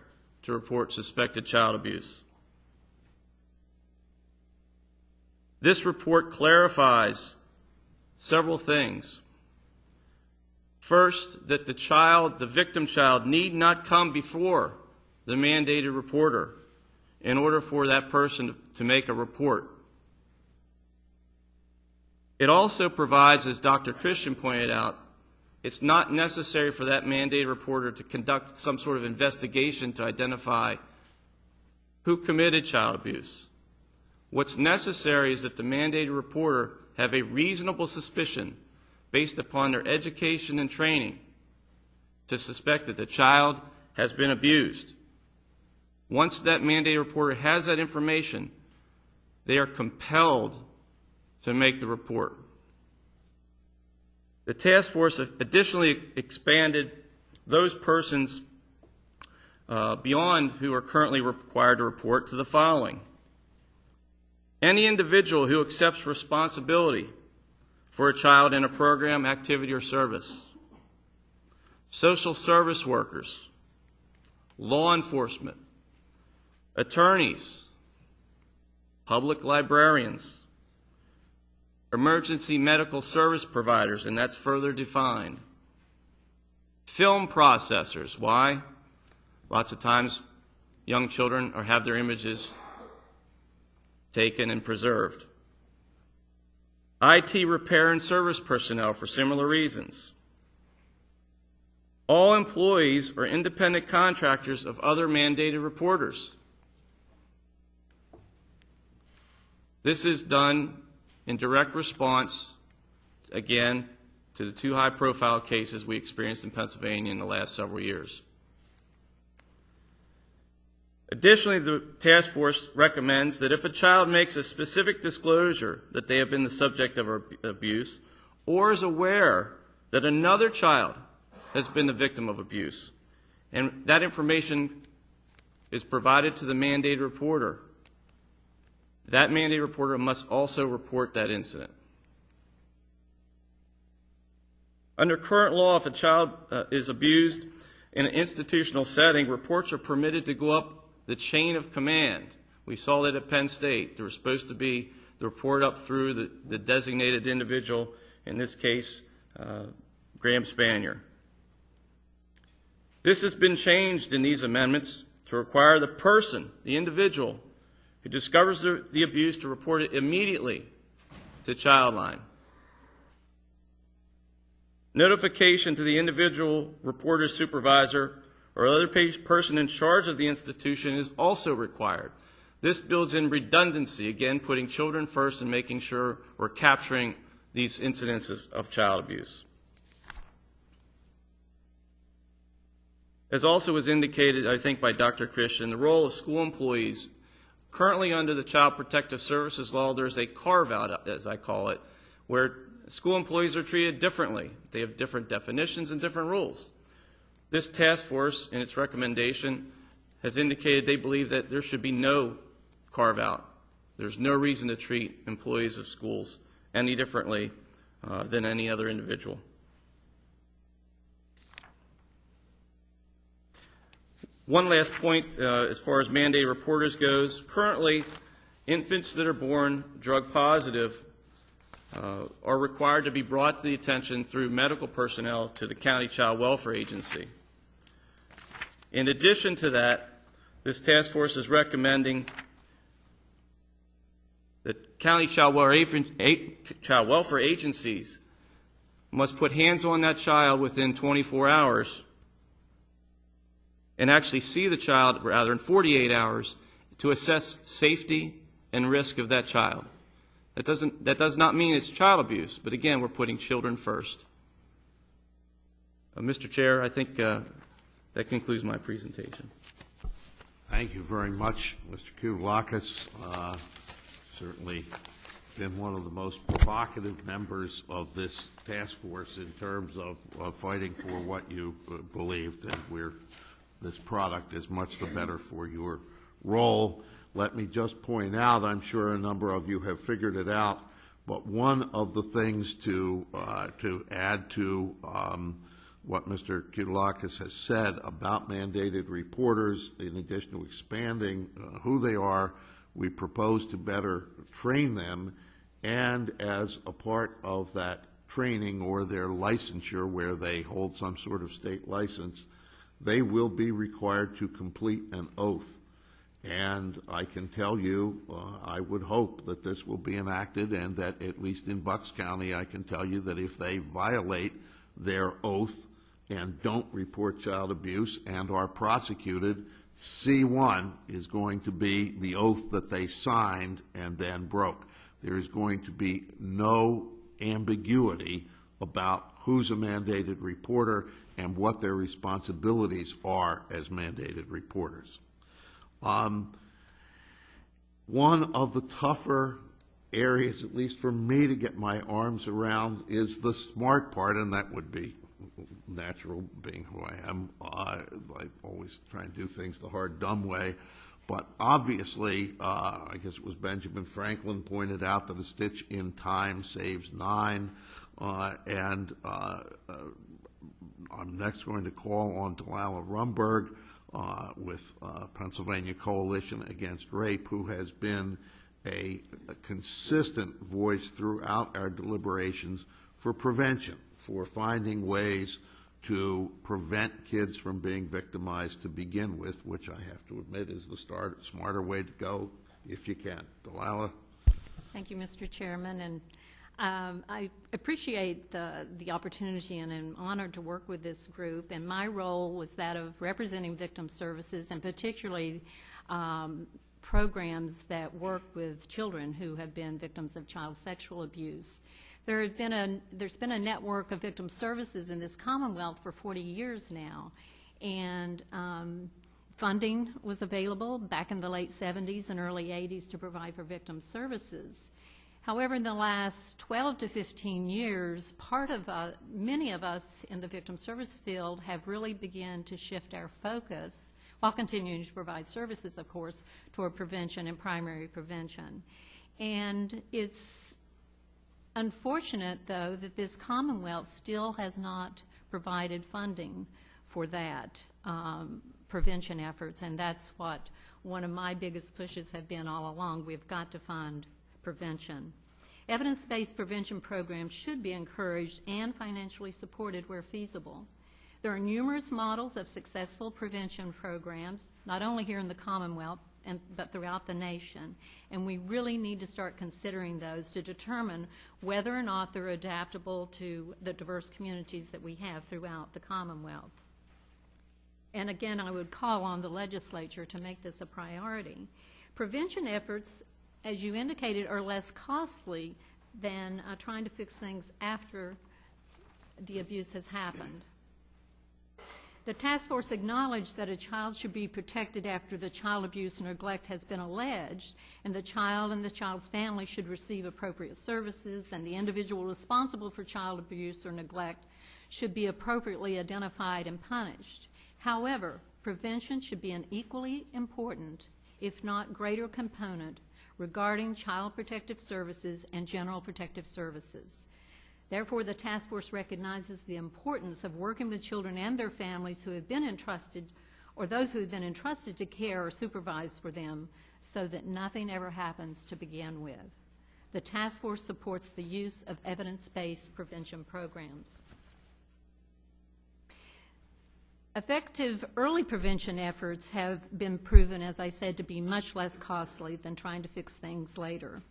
to report suspected child abuse. This report clarifies several things. First, that the victim child, need not come before the mandated reporter in order for that person to make a report. It also provides, as Dr. Christian pointed out, it's not necessary for that mandated reporter to conduct some sort of investigation to identify who committed child abuse. What's necessary is that the mandated reporter have a reasonable suspicion based upon their education and training to suspect that the child has been abused. Once that mandated reporter has that information, they are compelled to make the report. The task force additionally expanded those persons beyond who are currently required to report to the following. Any individual who accepts responsibility for a child in a program, activity, or service. Social service workers, law enforcement, attorneys, public librarians, emergency medical service providers, and that's further defined. Film processors. Why? Lots of times young children have their images taken and preserved. IT repair and service personnel for similar reasons. All employees or independent contractors of other mandated reporters. This is done in direct response, again, to the two high-profile cases we experienced in Pennsylvania in the last several years. Additionally, the task force recommends that if a child makes a specific disclosure that they have been the subject of abuse, or is aware that another child has been the victim of abuse, and that information is provided to the mandated reporter, that mandated reporter must also report that incident. Under current law, if a child is abused in an institutional setting, reports are permitted to go up the chain of command. We saw that at Penn State. There was supposed to be the report up through the designated individual, in this case, Graham Spanier. This has been changed in these amendments to require the person, the individual, who discovers the abuse to report it immediately to Childline. Notification to the individual reporter's supervisor or other person in charge of the institution is also required. This builds in redundancy, again, putting children first and making sure we're capturing these incidents of child abuse. As also was indicated, I think, by Dr. Christian, the role of school employees. Currently under the Child Protective Services Law, there's a carve-out, as I call it, where school employees are treated differently. They have different definitions and different rules. This task force, in its recommendation, has indicated they believe that there should be no carve-out. There's no reason to treat employees of schools any differently than any other individual. One last point as far as mandated reporters goes. Currently, infants that are born drug positive are required to be brought to the attention through medical personnel to the County Child Welfare Agency. In addition to that, this task force is recommending that county child welfare agencies must put hands on that child within 24 hours and actually see the child, rather, in 48 hours to assess safety and risk of that child. That does not mean it's child abuse, but again, we're putting children first. Mr. Chair, I think that concludes my presentation. Thank you very much, Mr. Koulakis. Certainly been one of the most provocative members of this task force in terms of fighting for what you believed, and this product is much the better for your role. Let me just point out, I'm sure a number of you have figured it out, but one of the things to add to what Mr. Koulakis has said about mandated reporters, in addition to expanding who they are, we propose to better train them, and as a part of that training or their licensure where they hold some sort of state license, they will be required to complete an oath. And I can tell you, I would hope that this will be enacted, and that at least in Bucks County, I can tell you that if they violate their oath and don't report child abuse and are prosecuted, C1 is going to be the oath that they signed and then broke. There is going to be no ambiguity about who's a mandated reporter and what their responsibilities are as mandated reporters. One of the tougher areas, at least for me to get my arms around, is the smart part, and that would be natural, being who I am. I always try and do things the hard, dumb way. But obviously, I guess it was Benjamin Franklin pointed out that a stitch in time saves 9. I'm next going to call on Delilah Rumberg with Pennsylvania Coalition Against Rape, who has been a consistent voice throughout our deliberations for prevention, for finding ways to prevent kids from being victimized to begin with, which I have to admit is the smarter way to go if you can. Delilah? Thank you, Mr. Chairman, and I appreciate the opportunity, and I'm honored to work with this group. And my role was that of representing victim services, and particularly programs that work with children who have been victims of child sexual abuse. There's been a network of victim services in this Commonwealth for 40 years now, and funding was available back in the late 70s and early 80s to provide for victim services. However, in the last 12 to 15 years, many of us in the victim service field have really begun to shift our focus, while continuing to provide services, of course, toward prevention and primary prevention. And it's unfortunate, though, that this Commonwealth still has not provided funding for that prevention efforts, and that's what one of my biggest pushes have been all along. We've got to fund prevention. Evidence-based prevention programs should be encouraged and financially supported where feasible. There are numerous models of successful prevention programs, not only here in the Commonwealth, but throughout the nation, and we really need to start considering those to determine whether or not they're adaptable to the diverse communities that we have throughout the Commonwealth. And again, I would call on the legislature to make this a priority. Prevention efforts, as you indicated, are less costly than trying to fix things after the abuse has happened. The task force acknowledged that a child should be protected after the child abuse or neglect has been alleged, and the child and the child's family should receive appropriate services, and the individual responsible for child abuse or neglect should be appropriately identified and punished. However, prevention should be an equally important, if not greater, component regarding child protective services and general protective services. Therefore, the task force recognizes the importance of working with children and their families who have been entrusted, or those who have been entrusted to care or supervise for them, so that nothing ever happens to begin with. The task force supports the use of evidence-based prevention programs. Effective early prevention efforts have been proven, as I said, to be much less costly than trying to fix things later.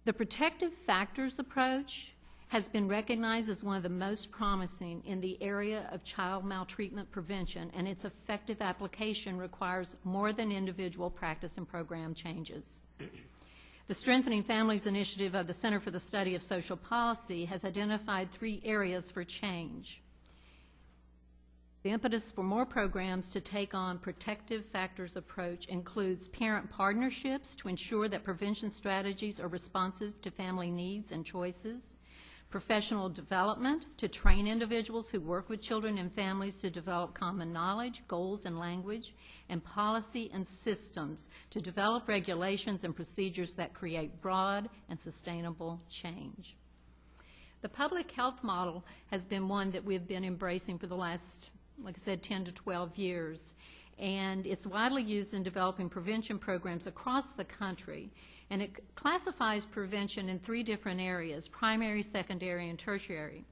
The protective factors approach has been recognized as one of the most promising in the area of child maltreatment prevention, and its effective application requires more than individual practice and program changes. The Strengthening Families Initiative of the Center for the Study of Social Policy has identified 3 areas for change. The impetus for more programs to take on protective factors approach includes parent partnerships to ensure that prevention strategies are responsive to family needs and choices, professional development to train individuals who work with children and families to develop common knowledge, goals, and language, and policy and systems to develop regulations and procedures that create broad and sustainable change. The public health model has been one that we've been embracing for the last, like I said, 10 to 12 years, and it's widely used in developing prevention programs across the country, and it classifies prevention in 3 different areas: primary, secondary, and tertiary.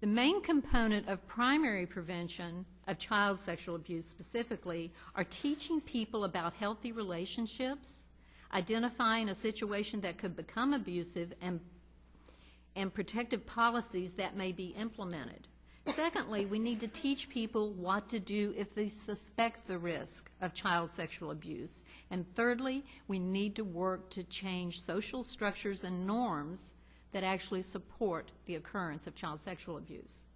The main component of primary prevention of child sexual abuse specifically are teaching people about healthy relationships, identifying a situation that could become abusive, and protective policies that may be implemented. Secondly, we need to teach people what to do if they suspect the risk of child sexual abuse. And thirdly, we need to work to change social structures and norms that actually support the occurrence of child sexual abuse.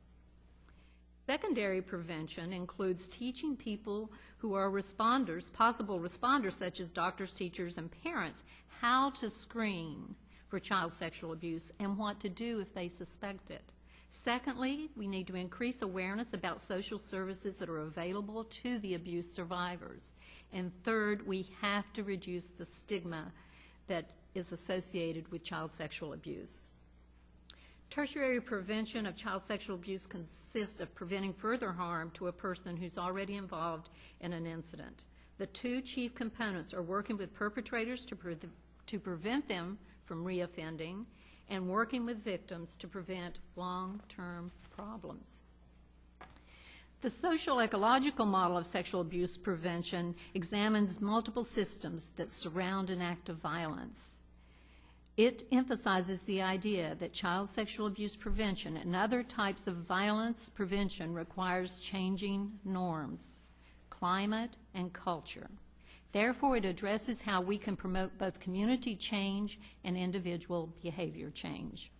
Secondary prevention includes teaching people who are responders, possible responders such as doctors, teachers, and parents, how to screen for child sexual abuse and what to do if they suspect it. Secondly, we need to increase awareness about social services that are available to the abuse survivors. And third, we have to reduce the stigma that is associated with child sexual abuse. Tertiary prevention of child sexual abuse consists of preventing further harm to a person who's already involved in an incident. The 2 chief components are working with perpetrators to prevent them from reoffending, and working with victims to prevent long-term problems. The social ecological model of sexual abuse prevention examines multiple systems that surround an act of violence. It emphasizes the idea that child sexual abuse prevention and other types of violence prevention requires changing norms, climate, and culture. Therefore, it addresses how we can promote both community change and individual behavior change.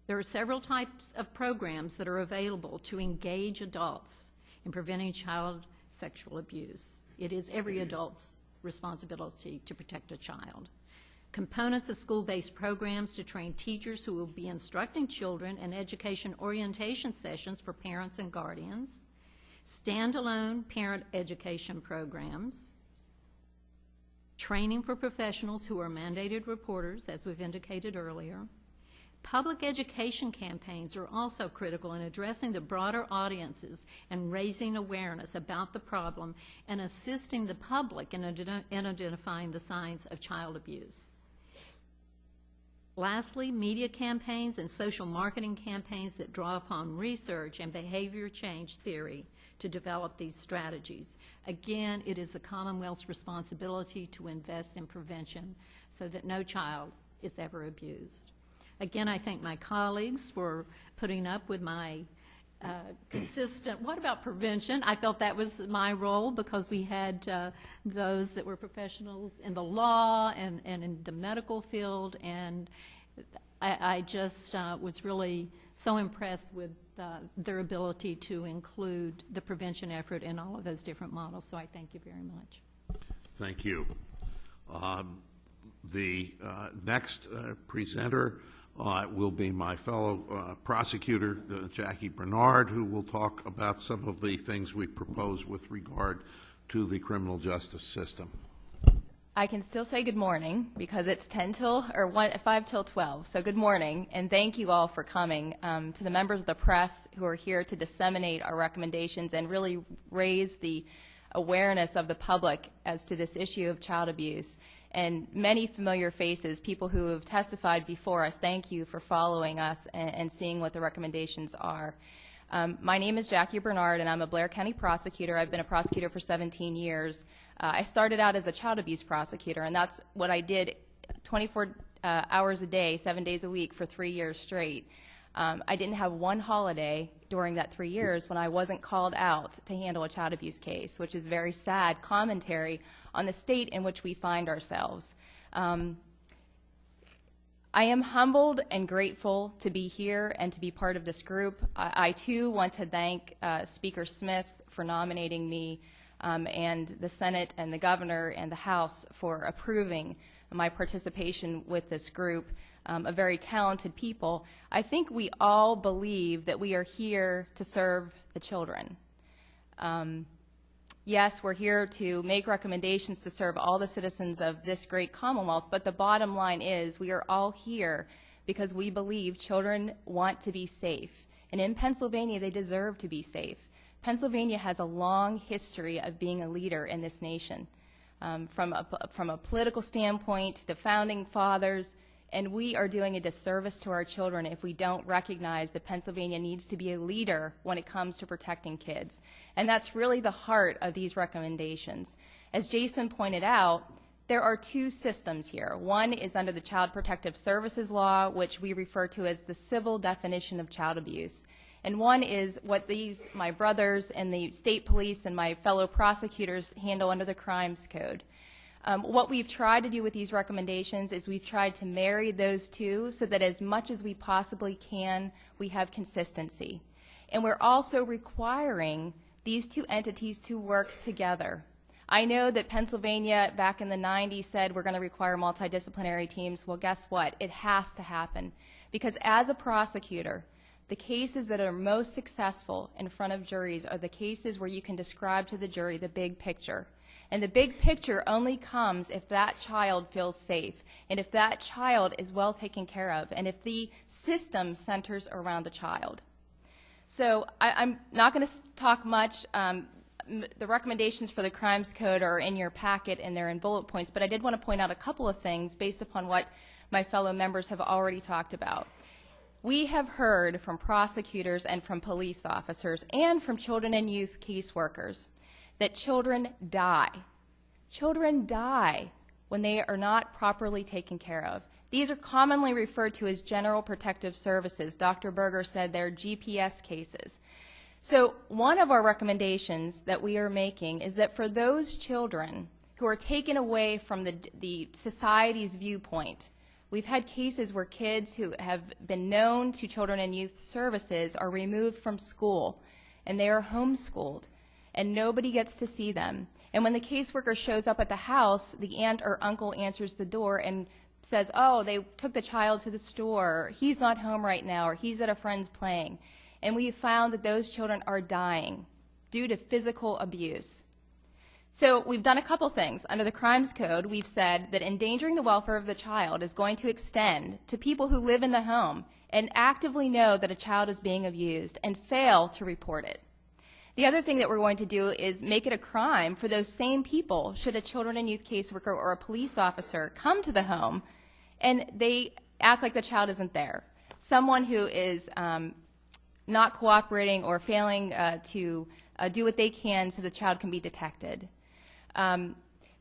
There are several types of programs that are available to engage adults in preventing child sexual abuse. It is every adult's responsibility to protect a child. Components of school-based programs to train teachers who will be instructing children and education orientation sessions for parents and guardians. Standalone parent education programs, training for professionals who are mandated reporters, as we've indicated earlier. Public education campaigns are also critical in addressing the broader audiences and raising awareness about the problem and assisting the public in identifying the signs of child abuse. Lastly, media campaigns and social marketing campaigns that draw upon research and behavior change theory to develop these strategies. Again, it is the Commonwealth's responsibility to invest in prevention so that no child is ever abused. Again, I thank my colleagues for putting up with my consistent, what about prevention? I felt that was my role because we had those that were professionals in the law and in the medical field, and I just was really so impressed with their ability to include the prevention effort in all of those different models. So I thank you very much. Thank you. The next presenter will be my fellow prosecutor, Jackie Bernard, who will talk about some of the things we propose with regard to the criminal justice system. I can still say good morning because it's 5 till 12. So good morning, and thank you all for coming. To the members of the press who are here to disseminate our recommendations and really raise the awareness of the public as to this issue of child abuse. and many familiar faces, people who have testified before us. Thank you for following us and seeing what the recommendations are. My name is Jackie Bernard, and I'm a Blair County prosecutor. I've been a prosecutor for 17 years. I started out as a child abuse prosecutor, and that's what I did 24 hours a day, 7 days a week for 3 years straight. I didn't have one holiday during that 3 years when I wasn't called out to handle a child abuse case, which is very sad commentary on the state in which we find ourselves. I am humbled and grateful to be here and to be part of this group. I too want to thank Speaker Smith for nominating me, and the Senate and the Governor and the House for approving my participation with this group of very talented people. I think we all believe that we are here to serve the children. Yes, we're here to make recommendations to serve all the citizens of this great Commonwealth, but the bottom line is we are all here because we believe children want to be safe. And in Pennsylvania, they deserve to be safe. Pennsylvania has a long history of being a leader in this nation. From a political standpoint, the founding fathers, and we are doing a disservice to our children if we don't recognize that Pennsylvania needs to be a leader when it comes to protecting kids. And that's really the heart of these recommendations. As Jason pointed out, there are two systems here. One is under the Child Protective Services Law, which we refer to as the civil definition of child abuse. And one is what my brothers and the state police and my fellow prosecutors handle under the Crimes Code. What we've tried to do with these recommendations is we've tried to marry those two so that as much as we possibly can, we have consistency. And we're also requiring these two entities to work together. I know that Pennsylvania back in the 90s said we're going to require multidisciplinary teams. Well, guess what? It has to happen. Because as a prosecutor, the cases that are most successful in front of juries are the cases where you can describe to the jury the big picture. And the big picture only comes if that child feels safe, and if that child is well taken care of, and if the system centers around the child. So I'm not going to talk much. The recommendations for the Crimes Code are in your packet, and they're in bullet points, but I did want to point out a couple of things based upon what my fellow members have already talked about. We have heard from prosecutors and from police officers and from children and youth caseworkers that children die. Children die when they are not properly taken care of. These are commonly referred to as general protective services. Dr. Berger said they're GPS cases. So one of our recommendations that we are making is that for those children who are taken away from the society's viewpoint, we've had cases where kids who have been known to children and youth services are removed from school and they are homeschooled, and nobody gets to see them. And when the caseworker shows up at the house, the aunt or uncle answers the door and says, oh, they took the child to the store, or he's not home right now, or he's at a friend's playing. And we found that those children are dying due to physical abuse. So we've done a couple things. Under the Crimes Code, we've said that endangering the welfare of the child is going to extend to people who live in the home and actively know that a child is being abused and fail to report it. The other thing that we're going to do is make it a crime for those same people, should a children and youth caseworker or a police officer come to the home and they act like the child isn't there. Someone who is not cooperating or failing to do what they can so the child can be detected.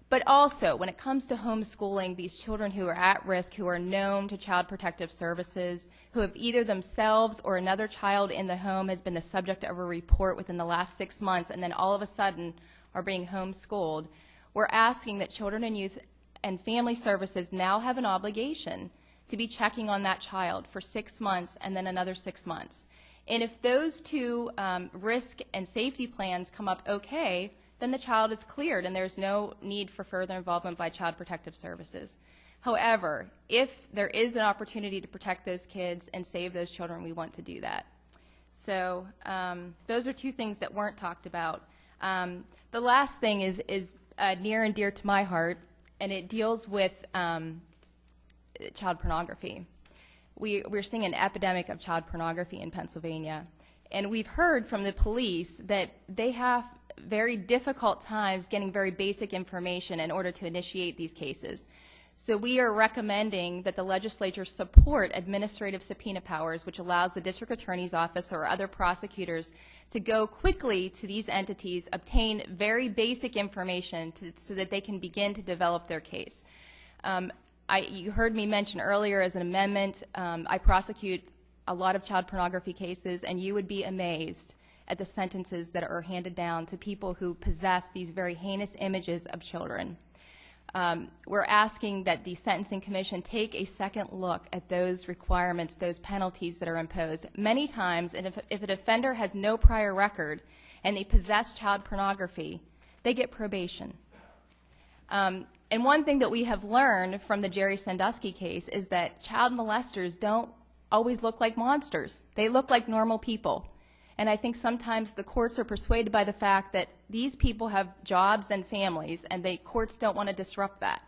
But also, when it comes to homeschooling, these children who are at risk, who are known to Child Protective Services, who have either themselves or another child in the home has been the subject of a report within the last 6 months and then all of a sudden are being homeschooled, we're asking that Children and Youth and Family Services now have an obligation to be checking on that child for 6 months and then another 6 months. And if those two risk and safety plans come up okay, then the child is cleared and there's no need for further involvement by Child Protective Services. However, if there is an opportunity to protect those kids and save those children, we want to do that. So those are two things that weren't talked about. The last thing is near and dear to my heart, and it deals with child pornography. We're seeing an epidemic of child pornography in Pennsylvania, and we've heard from the police that they have very difficult times getting very basic information in order to initiate these cases. So we are recommending that the legislature support administrative subpoena powers, which allows the district attorney's office or other prosecutors to go quickly to these entities, obtain very basic information so that they can begin to develop their case. You heard me mention earlier as an amendment, I prosecute a lot of child pornography cases, and you would be amazed at the sentences that are handed down to people who possess these very heinous images of children. We're asking that the Sentencing Commission take a second look at those requirements, those penalties that are imposed. Many times, and if an offender has no prior record and they possess child pornography, they get probation. And one thing that we have learned from the Jerry Sandusky case is that child molesters don't always look like monsters. They look like normal people. And I think sometimes the courts are persuaded by the fact that these people have jobs and families, and the courts don't want to disrupt that.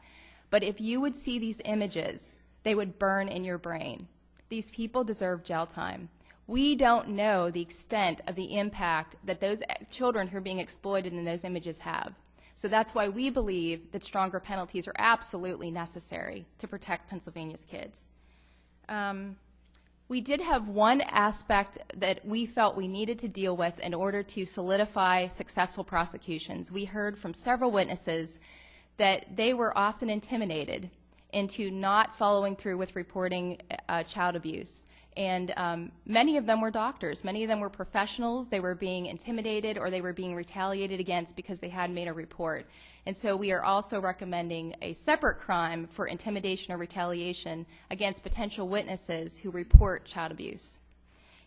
But if you would see these images, they would burn in your brain. These people deserve jail time. We don't know the extent of the impact that those children who are being exploited in those images have. So that's why we believe that stronger penalties are absolutely necessary to protect Pennsylvania's kids. We did have one aspect that we felt we needed to deal with in order to solidify successful prosecutions. We heard from several witnesses that they were often intimidated into not following through with reporting child abuse. And many of them were doctors. Many of them were professionals. They were being intimidated or they were being retaliated against because they had made a report. And so we are also recommending a separate crime for intimidation or retaliation against potential witnesses who report child abuse.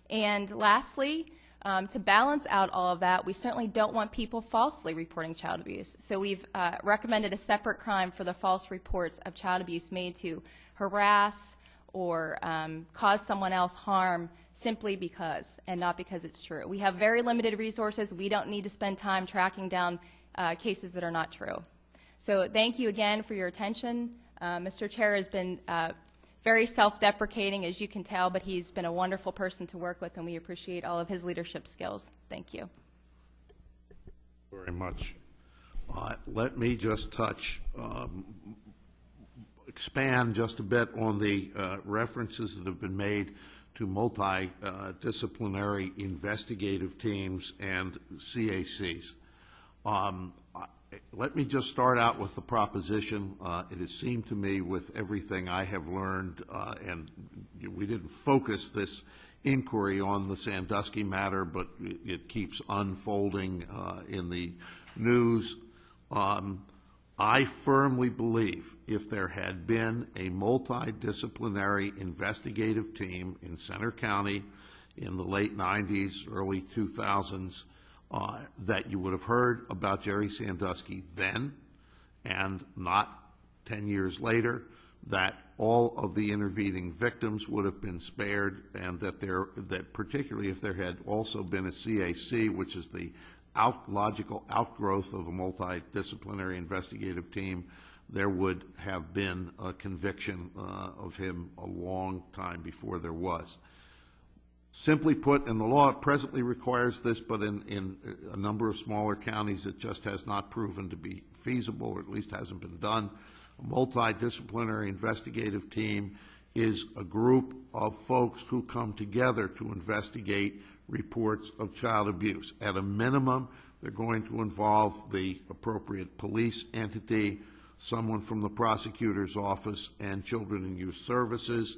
And lastly, to balance out all of that, we certainly don't want people falsely reporting child abuse. So we've recommended a separate crime for the false reports of child abuse made to harass or cause someone else harm simply because, and not because it's true. We have very limited resources. We don't need to spend time tracking down cases that are not true. So thank you again for your attention. Mr. Chair has been very self-deprecating, as you can tell, but he's been a wonderful person to work with, and we appreciate all of his leadership skills. Thank you. Very much. Let me just expand just a bit on the references that have been made to multidisciplinary investigative teams and CACs. Let me just start out with the proposition. It has seemed to me, with everything I have learned, and we didn't focus this inquiry on the Sandusky matter, but it keeps unfolding in the news. I firmly believe if there had been a multidisciplinary investigative team in Center County in the late 90s, early 2000s, that you would have heard about Jerry Sandusky then and not 10 years later, that all of the intervening victims would have been spared, and that particularly if there had also been a CAC, which is the logical outgrowth of a multidisciplinary investigative team, there would have been a conviction of him a long time before there was. Simply put, and the law presently requires this, but in a number of smaller counties it just has not proven to be feasible, or at least hasn't been done. A multidisciplinary investigative team is a group of folks who come together to investigate reports of child abuse. At a minimum, they're going to involve the appropriate police entity, someone from the prosecutor's office, and Children and Youth Services.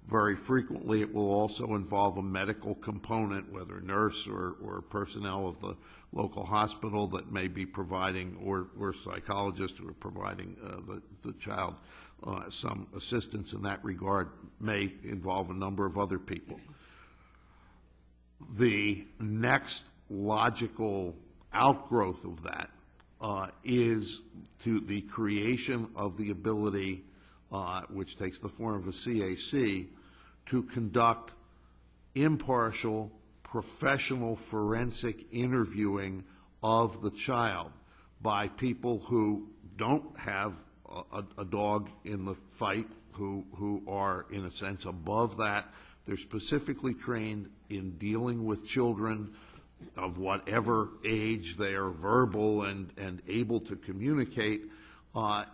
Very frequently, it will also involve a medical component, whether a nurse or personnel of the local hospital that may be providing, or psychologists who are providing the child some assistance in that regard, may involve a number of other people. The next logical outgrowth of that is to the creation of the ability, which takes the form of a CAC, to conduct impartial, professional forensic interviewing of the child by people who don't have a dog in the fight, who are, in a sense, above that. They're specifically trained in dealing with children. of whatever age they are verbal and able to communicate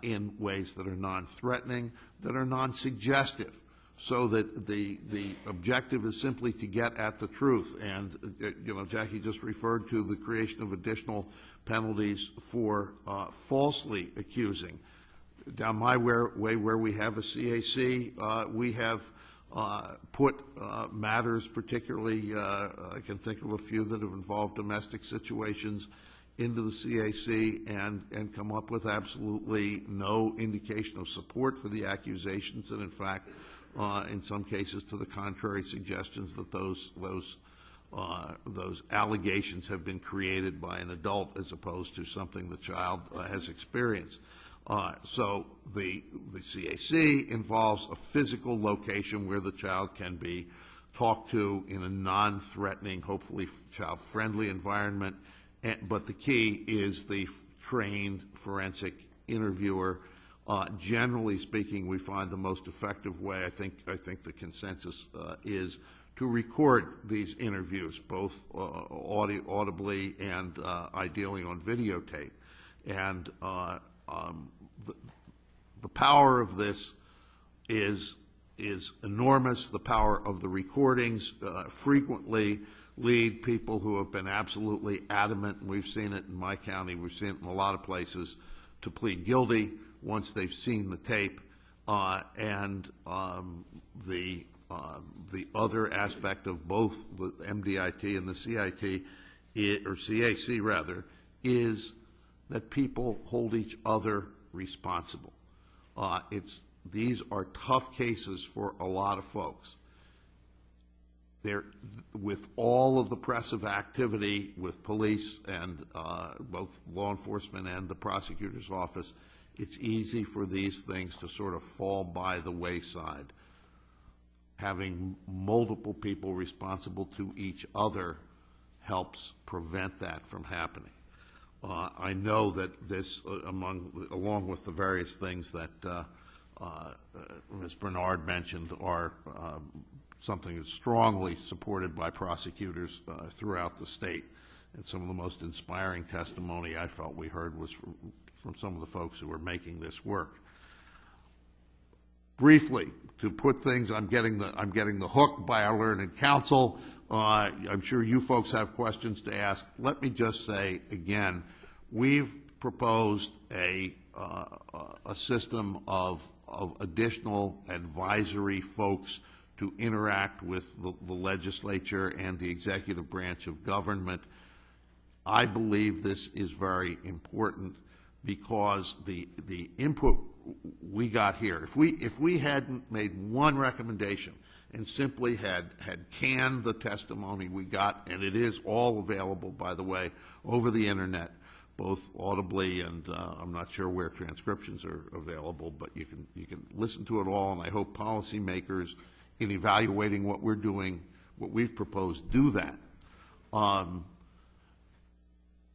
in ways that are non-threatening, that are non-suggestive, so that the objective is simply to get at the truth. And, Jackie just referred to the creation of additional penalties for falsely accusing. Down my way where we have a CAC, we have put matters, particularly, I can think of a few that have involved domestic situations, into the CAC and come up with absolutely no indication of support for the accusations, and in fact, in some cases, to the contrary, suggestions that those allegations have been created by an adult as opposed to something the child has experienced. So the CAC involves a physical location where the child can be talked to in a non-threatening, hopefully child-friendly environment. But the key is the trained forensic interviewer. Generally speaking, we find the most effective way, I think the consensus is to record these interviews, both audibly and ideally on videotape. And the power of this is enormous. The power of the recordings frequently lead people who have been absolutely adamant, and we've seen it in my county, we've seen it in a lot of places, to plead guilty once they've seen the tape. And the other aspect of both the MDIT and the CIT, or CAC rather, is that people hold each other responsible. These are tough cases for a lot of folks. With all of the oppressive activity with police and both law enforcement and the prosecutor's office, it's easy for these things to sort of fall by the wayside. Having multiple people responsible to each other helps prevent that from happening. I know that this, along with the various things that Ms. Bernard mentioned, are something that's strongly supported by prosecutors throughout the state. And some of the most inspiring testimony I felt we heard was from some of the folks who were making this work. Briefly, to put things, I'm getting the hook by our learned counsel. I'm sure you folks have questions to ask. Let me just say again, we've proposed a system of additional advisory folks to interact with the legislature and the executive branch of government. I believe this is very important because the input we got here, if we hadn't made one recommendation and simply had canned the testimony we got, and it is all available, by the way, over the internet, both audibly and I'm not sure where transcriptions are available, but you can listen to it all, and I hope policymakers, in evaluating what we're doing, what we've proposed, do that.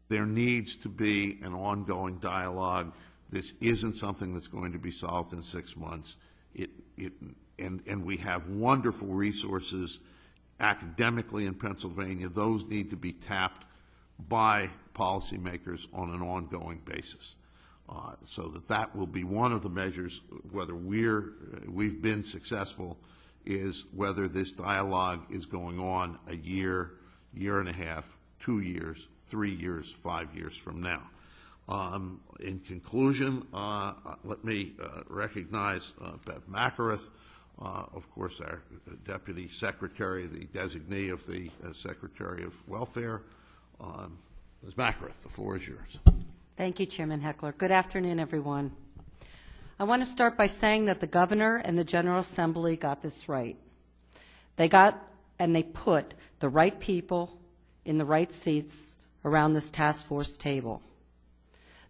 There needs to be an ongoing dialogue. This isn't something that's going to be solved in 6 months. And we have wonderful resources academically in Pennsylvania. Those need to be tapped by policymakers on an ongoing basis. So that will be one of the measures, whether we've been successful, is whether this dialogue is going on a year, year and a half, 2 years, 3 years, 5 years from now. In conclusion, let me recognize Bev Macareth, of course, our Deputy Secretary, the designee of the Secretary of Welfare. Ms. Macareth, the floor is yours. Thank you, Chairman Heckler. Good afternoon, everyone. I want to start by saying that the Governor and the General Assembly got this right. They put the right people in the right seats around this task force table.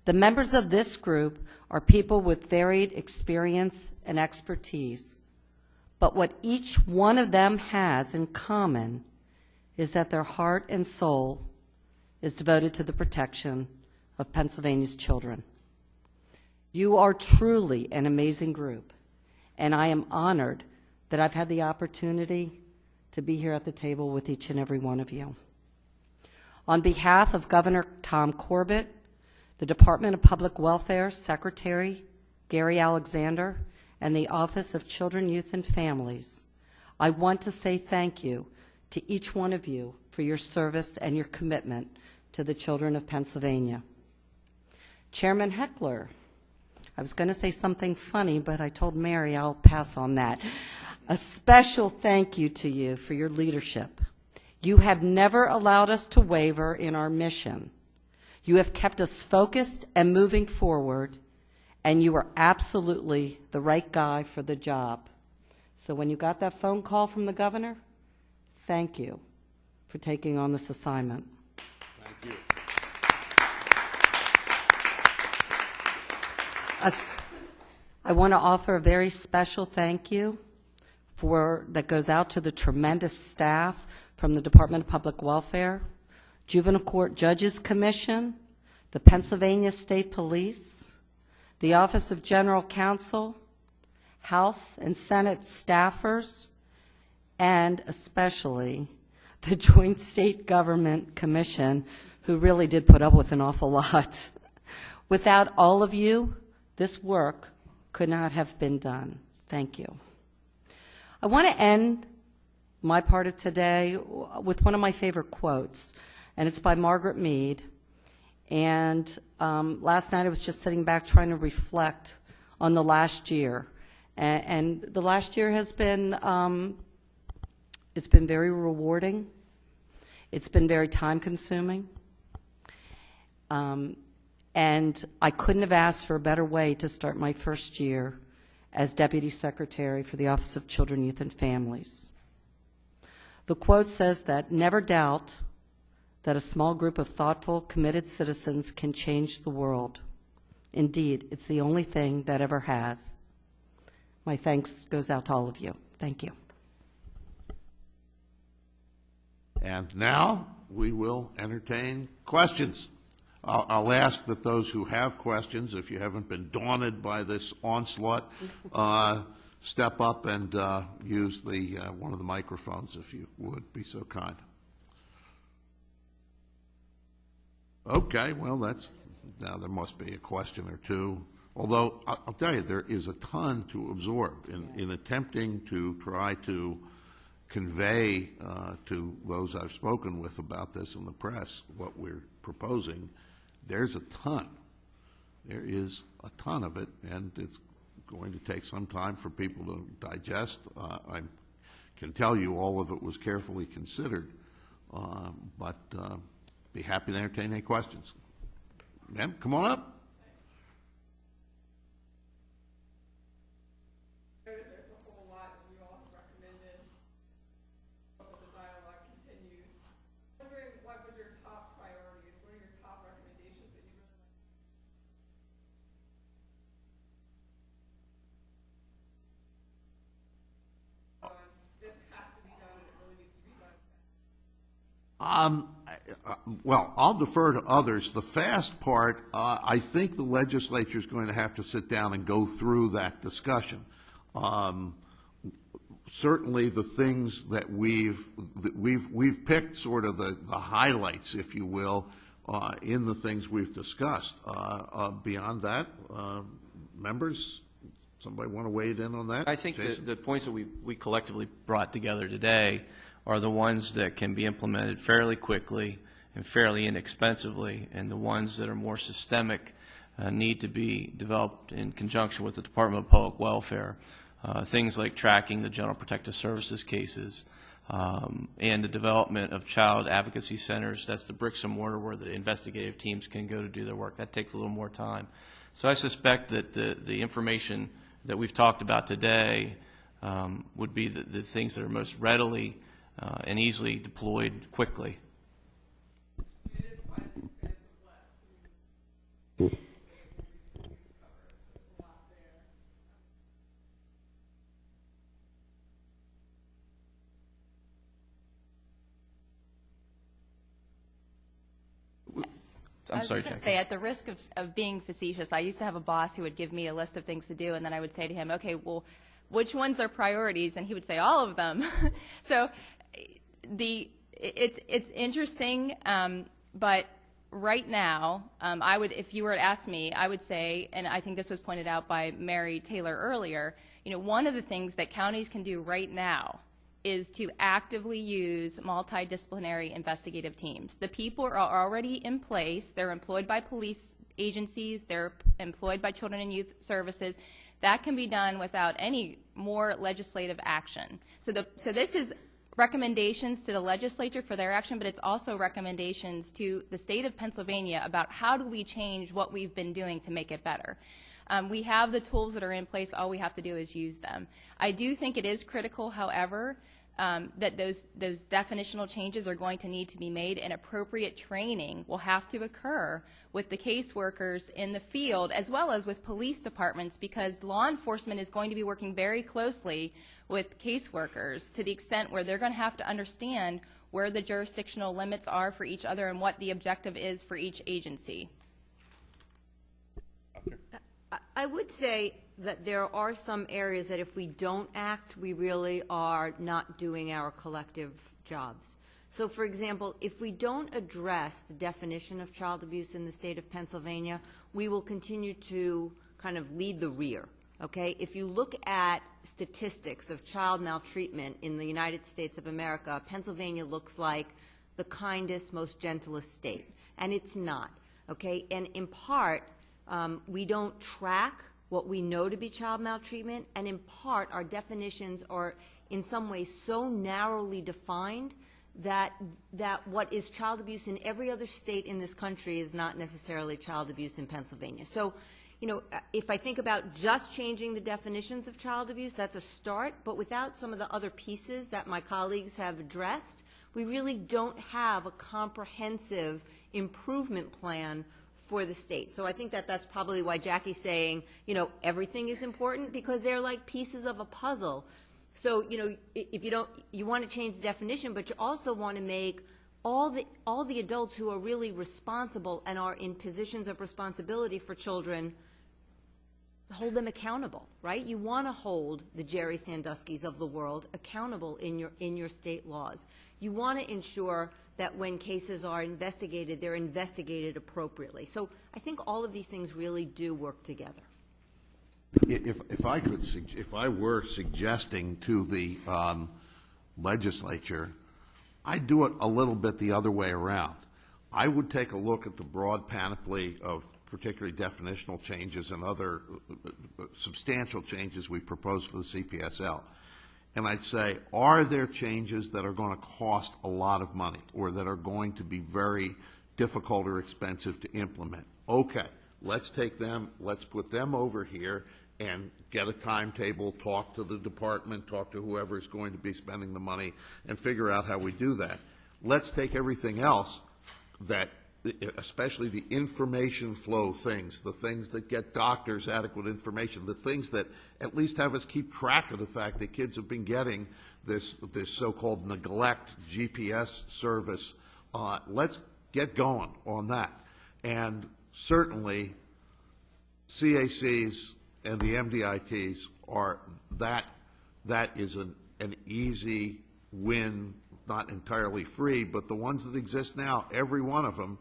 The members of this group are people with varied experience and expertise, but what each one of them has in common is that their heart and soul is devoted to the protection of Pennsylvania's children. You are truly an amazing group, and I am honored that I've had the opportunity to be here at the table with each and every one of you. On behalf of Governor Tom Corbett, the Department of Public Welfare Secretary Gary Alexander, and the Office of Children, Youth, and Families, I want to say thank you to each one of you for your service and your commitment to the children of Pennsylvania. Chairman Heckler, I was going to say something funny, but I told Mary I'll pass on that. A special thank you to you for your leadership. You have never allowed us to waver in our mission. You have kept us focused and moving forward, and you are absolutely the right guy for the job. So when you got that phone call from the governor, thank you for taking on this assignment. Thank you. I want to offer a very special thank you that goes out to the tremendous staff from the Department of Public Welfare, Juvenile Court Judges Commission, the Pennsylvania State Police, the Office of General Counsel, House and Senate staffers, and especially the Joint State Government Commission, who really did put up with an awful lot. Without all of you, this work could not have been done. Thank you. I want to end my part of today with one of my favorite quotes, and it's by Margaret Mead. And last night I was just sitting back trying to reflect on the last year. And the last year has been, it's been very rewarding. It's been very time-consuming. And I couldn't have asked for a better way to start my first year as Deputy Secretary for the Office of Children, Youth, and Families. The quote says that, "Never doubt that a small group of thoughtful, committed citizens can change the world. Indeed, it's the only thing that ever has." My thanks goes out to all of you. Thank you. And now we will entertain questions. I'll ask that those who have questions, if you haven't been daunted by this onslaught, step up and use the one of the microphones, if you would be so kind. Okay, well, now there must be a question or two. Although, I'll tell you, there is a ton to absorb in attempting to try to convey to those I've spoken with about this in the press what we're proposing. There's a ton. There is a ton of it, and it's going to take some time for people to digest. I can tell you all of it was carefully considered, but be happy to entertain any questions. Ma'am, come on up. There's a whole lot that you all have recommended. The dialogue continues. I'm wondering, what were your top priorities? What are your top recommendations that you really like? This has to be done, and it really needs to be done. Well, I'll defer to others. The fast part, I think the legislature is going to have to sit down and go through that discussion. Certainly, the things that we've picked, sort of the highlights, if you will, in the things we've discussed. Beyond that, members, somebody want to weigh in on that? I think the points that we collectively brought together today are the ones that can be implemented fairly quickly and fairly inexpensively, and the ones that are more systemic need to be developed in conjunction with the Department of Public Welfare. Things like tracking the General Protective Services cases and the development of child advocacy centers. That's the bricks and mortar where the investigative teams can go to do their work. That takes a little more time. So I suspect that the information that we've talked about today would be the things that are most readily and easily deployed quickly. I'm sorry, I was Jackie. going to say, at the risk of being facetious, I used to have a boss who would give me a list of things to do, and then I would say to him, okay, well, which ones are priorities? And he would say, all of them. So it's interesting. But right now, I would, if you were to ask me, I would say, and I think this was pointed out by Mary Taylor earlier, one of the things that counties can do right now is to actively use multidisciplinary investigative teams. The people are already in place. They're employed by police agencies. They're employed by Children and Youth Services. That can be done without any more legislative action. So this is recommendations to the legislature for their action, but it's also recommendations to the state of Pennsylvania about how do we change what we've been doing to make it better. We have the tools that are in place. All we have to do is use them. I do think it is critical, however, that those definitional changes are going to need to be made, and appropriate training will have to occur with the caseworkers in the field as well as with police departments, because law enforcement is going to be working very closely with caseworkers to the extent where they're going to have to understand where the jurisdictional limits are for each other and what the objective is for each agency. I would say that there are some areas that if we don't act, we really are not doing our collective jobs. So, for example, if we don't address the definition of child abuse in the state of Pennsylvania, we will continue to kind of lead the rear, okay? If you look at statistics of child maltreatment in the United States of America, Pennsylvania looks like the kindest, most gentlest state, and it's not, okay? And in part, we don't track what we know to be child maltreatment, and in part, our definitions are in some ways so narrowly defined that what is child abuse in every other state in this country is not necessarily child abuse in Pennsylvania. So, if I think about just changing the definitions of child abuse, that's a start, but without some of the other pieces that my colleagues have addressed, we really don't have a comprehensive improvement plan for the state. So I think that that's probably why Jackie's saying, everything is important, because they're like pieces of a puzzle. So, if you want to change the definition, but you also want to make all the adults who are really responsible and are in positions of responsibility for children, hold them accountable, right? You want to hold the Jerry Sandusky's of the world accountable in your state laws. You want to ensure that when cases are investigated, they're investigated appropriately. So I think all of these things really do work together. If I were suggesting to the legislature, I'd do it a little bit the other way around. I would take a look at the broad panoply of particularly definitional changes and other substantial changes we propose for the CPSL. And I'd say, are there changes that are going to cost a lot of money or that are going to be very difficult or expensive to implement? Okay, let's take them, let's put them over here and get a timetable, talk to the department, talk to whoever is going to be spending the money, and figure out how we do that. Let's take everything else that, especially the information flow things, the things that get doctors adequate information, the things that at least have us keep track of the fact that kids have been getting this so-called neglect GPS service. Let's get going on that. And certainly CACs and the MDITs are, that is an easy win, not entirely free, but the ones that exist now, every one of them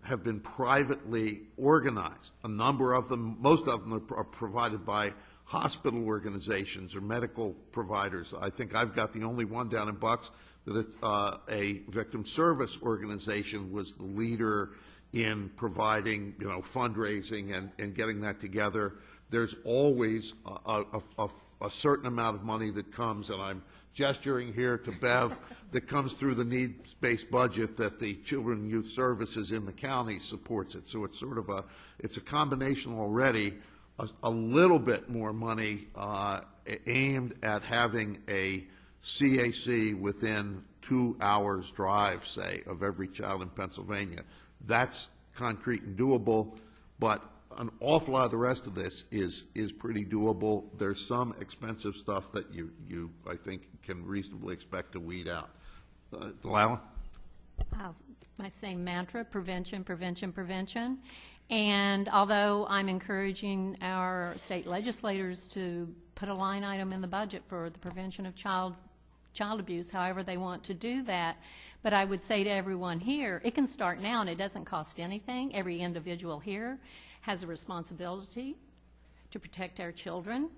have been privately organized. A number of them, most of them are provided by hospital organizations or medical providers. I think I've got the only one down in Bucks that a victim service organization was the leader in providing, fundraising and getting that together. There's always a certain amount of money that comes, and I'm gesturing here to Bev, that comes through the needs-based budget that the Children and Youth Services in the county supports it. So it's sort of it's a combination already, a little bit more money aimed at having a CAC within 2 hours drive, say, of every child in Pennsylvania. That's concrete and doable, but an awful lot of the rest of this is pretty doable. There's some expensive stuff that you I think can reasonably expect to weed out. Delilah? My same mantra, prevention, prevention, prevention. And although I'm encouraging our state legislators to put a line item in the budget for the prevention of child child abuse, however they want to do that. But I would say to everyone here, it can start now and it doesn't cost anything. Every individual here has a responsibility to protect our children.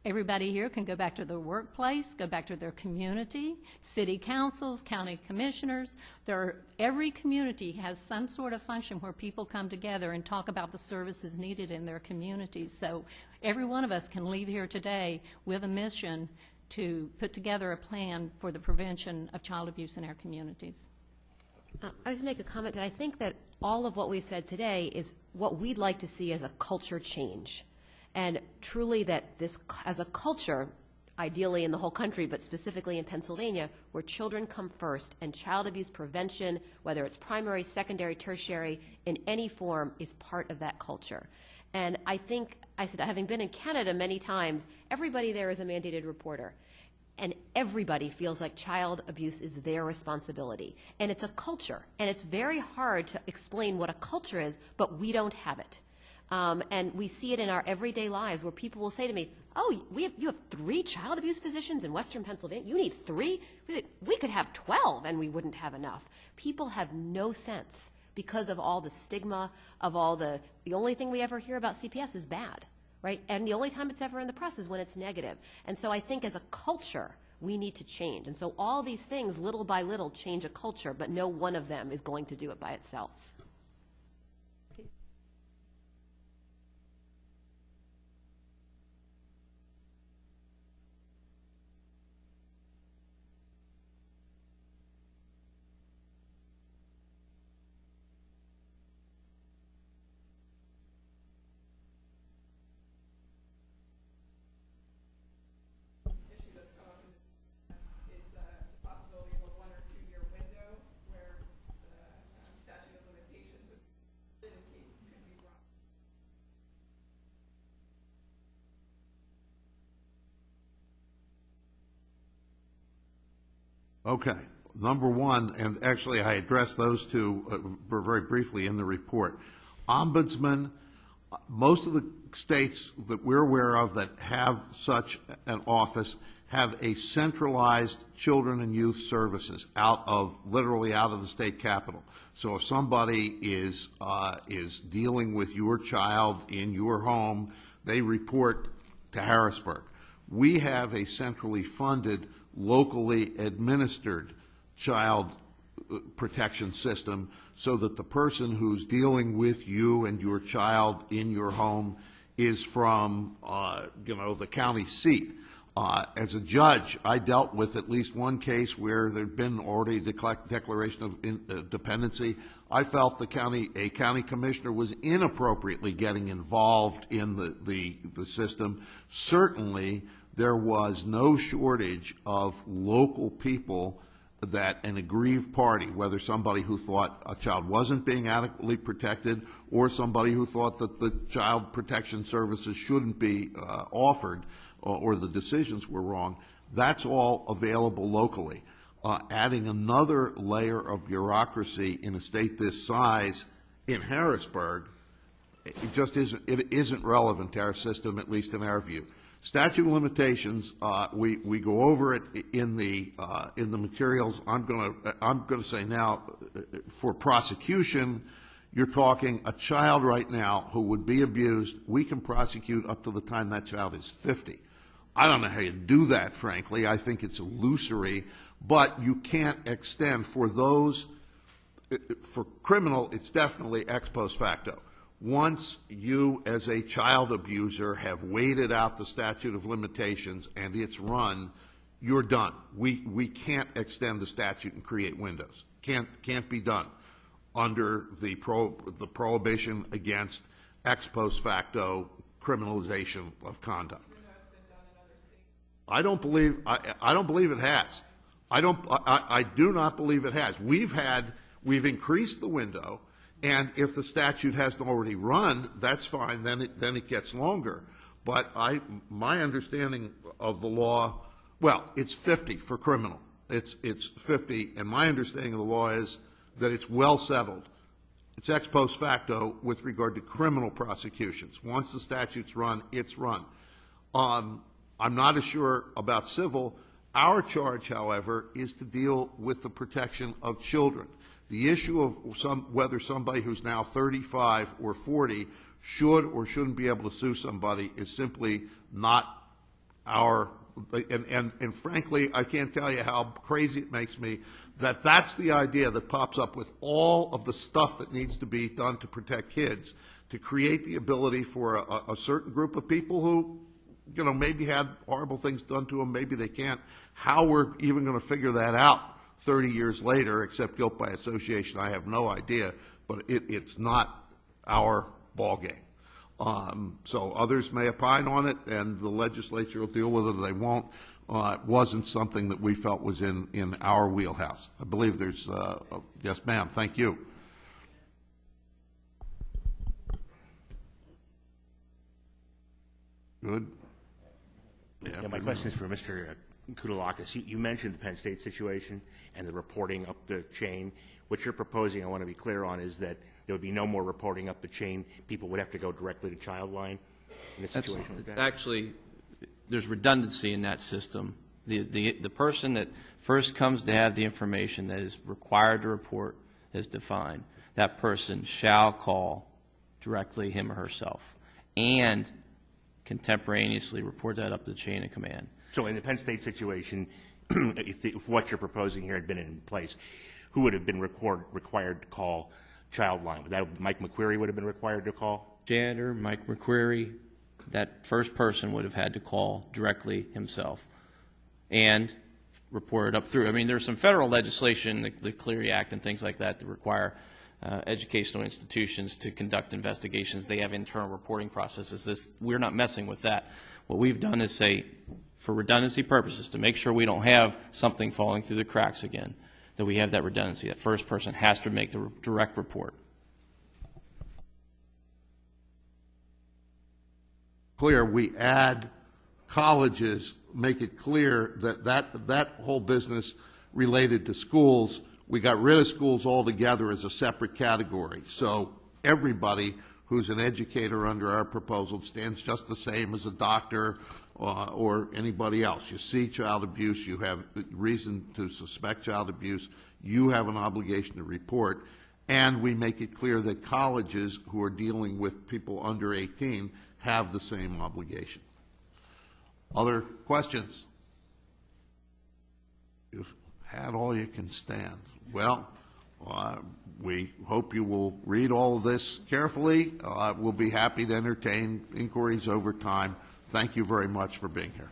Everybody here can go back to their workplace, go back to their community, city councils, county commissioners. Every community has some sort of function where people come together and talk about the services needed in their communities. So every one of us can leave here today with a mission to put together a plan for the prevention of child abuse in our communities. I was going to make a comment that I think that all of what we've said today is what we'd like to see as a culture change. And truly that this, as a culture, ideally in the whole country, but specifically in Pennsylvania, where children come first and child abuse prevention, whether it's primary, secondary, tertiary, in any form, is part of that culture. And I think, I said, having been in Canada many times, everybody there is a mandated reporter. And everybody feels like child abuse is their responsibility. And it's a culture. And it's very hard to explain what a culture is, but we don't have it. And we see it in our everyday lives where people will say to me, oh, you have 3 child abuse physicians in Western Pennsylvania? You need 3? We could have 12 and we wouldn't have enough. People have no sense because of all the stigma of all the only thing we ever hear about CPS is bad, right? And the only time it's ever in the press is when it's negative. And so I think as a culture, we need to change. And so all these things, little by little, change a culture, but no one of them is going to do it by itself. Okay. Number one, and actually I addressed those two very briefly in the report. Ombudsman, most of the states that we're aware of that have such an office have a centralized children and youth services literally out of the state capital. So if somebody is dealing with your child in your home, they report to Harrisburg. We have a centrally funded, locally administered child protection system so that the person who's dealing with you and your child in your home is from, the county seat. As a judge, I dealt with at least one case where there'd been already a declaration of dependency. I felt a county commissioner was inappropriately getting involved in the system. Certainly, there was no shortage of local people that an aggrieved party, whether somebody who thought a child wasn't being adequately protected or somebody who thought that the child protection services shouldn't be offered or the decisions were wrong, that's all available locally. Adding another layer of bureaucracy in a state this size in Harrisburg, it just isn't relevant to our system, at least in our view. Statute of limitations, we go over it in the materials. I'm going to say now, for prosecution, you're talking a child right now who would be abused. We can prosecute up to the time that child is 50. I don't know how you do that, frankly. I think it's illusory, but you can't extend for those. For criminal, it's definitely ex post facto. Once you, as a child abuser, have waited out the statute of limitations and it's run, you're done. We can't extend the statute and create windows. Can't be done under the prohibition against ex post facto criminalization of conduct. I don't believe it has. I do not believe it has. We've increased the window. And if the statute hasn't already run, that's fine. Then it gets longer. But my understanding of the law, well, it's 50 for criminal. It's 50, and my understanding of the law is that it's well settled. It's ex post facto with regard to criminal prosecutions. Once the statute's run, it's run. I'm not as sure about civil. Our charge, however, is to deal with the protection of children. The issue of whether somebody who's now 35 or 40 should or shouldn't be able to sue somebody is simply not our, and frankly, I can't tell you how crazy it makes me that that's the idea that pops up with all of the stuff that needs to be done to protect kids, to create the ability for a certain group of people who, you know, maybe had horrible things done to them, maybe they can't. How we're even going to figure that out 30 years later, except guilt by association, I have no idea, but it's not our ballgame. So others may opine on it, and the legislature will deal with it or they won't. It wasn't something that we felt was in our wheelhouse. I believe there's, yes, ma'am, thank you. Good. Yeah, my question is for Mr. Koutaloukis. You mentioned the Penn State situation and the reporting up the chain. What you're proposing, I want to be clear on, is that there would be no more reporting up the chain. People would have to go directly to Childline in a situation like that? Actually, there's redundancy in that system. The person that first comes to have the information that is required to report is defined. That person shall call directly him or herself and contemporaneously report that up the chain of command. So in the Penn State situation, if what you're proposing here had been in place, who would have been required to call Childline? Would that Mike McQuarrie would have been required to call? Janitor, Mike McQuarrie, that first person would have had to call directly himself and report it up through. I mean, there's some federal legislation, the Clery Act and things like that require educational institutions to conduct investigations. They have internal reporting processes. We're not messing with that. What we've done is say, for redundancy purposes, to make sure we don't have something falling through the cracks again, that we have that redundancy. That first person has to make the direct report. Clear, we add colleges, make it clear that that whole business related to schools, we got rid of schools altogether as a separate category. So everybody who's an educator under our proposal stands just the same as a doctor or anybody else. You see child abuse, you have reason to suspect child abuse, you have an obligation to report, and we make it clear that colleges who are dealing with people under 18 have the same obligation. Other questions? You've had all you can stand. Well, we hope you will read all of this carefully. We'll be happy to entertain inquiries over time. Thank you very much for being here.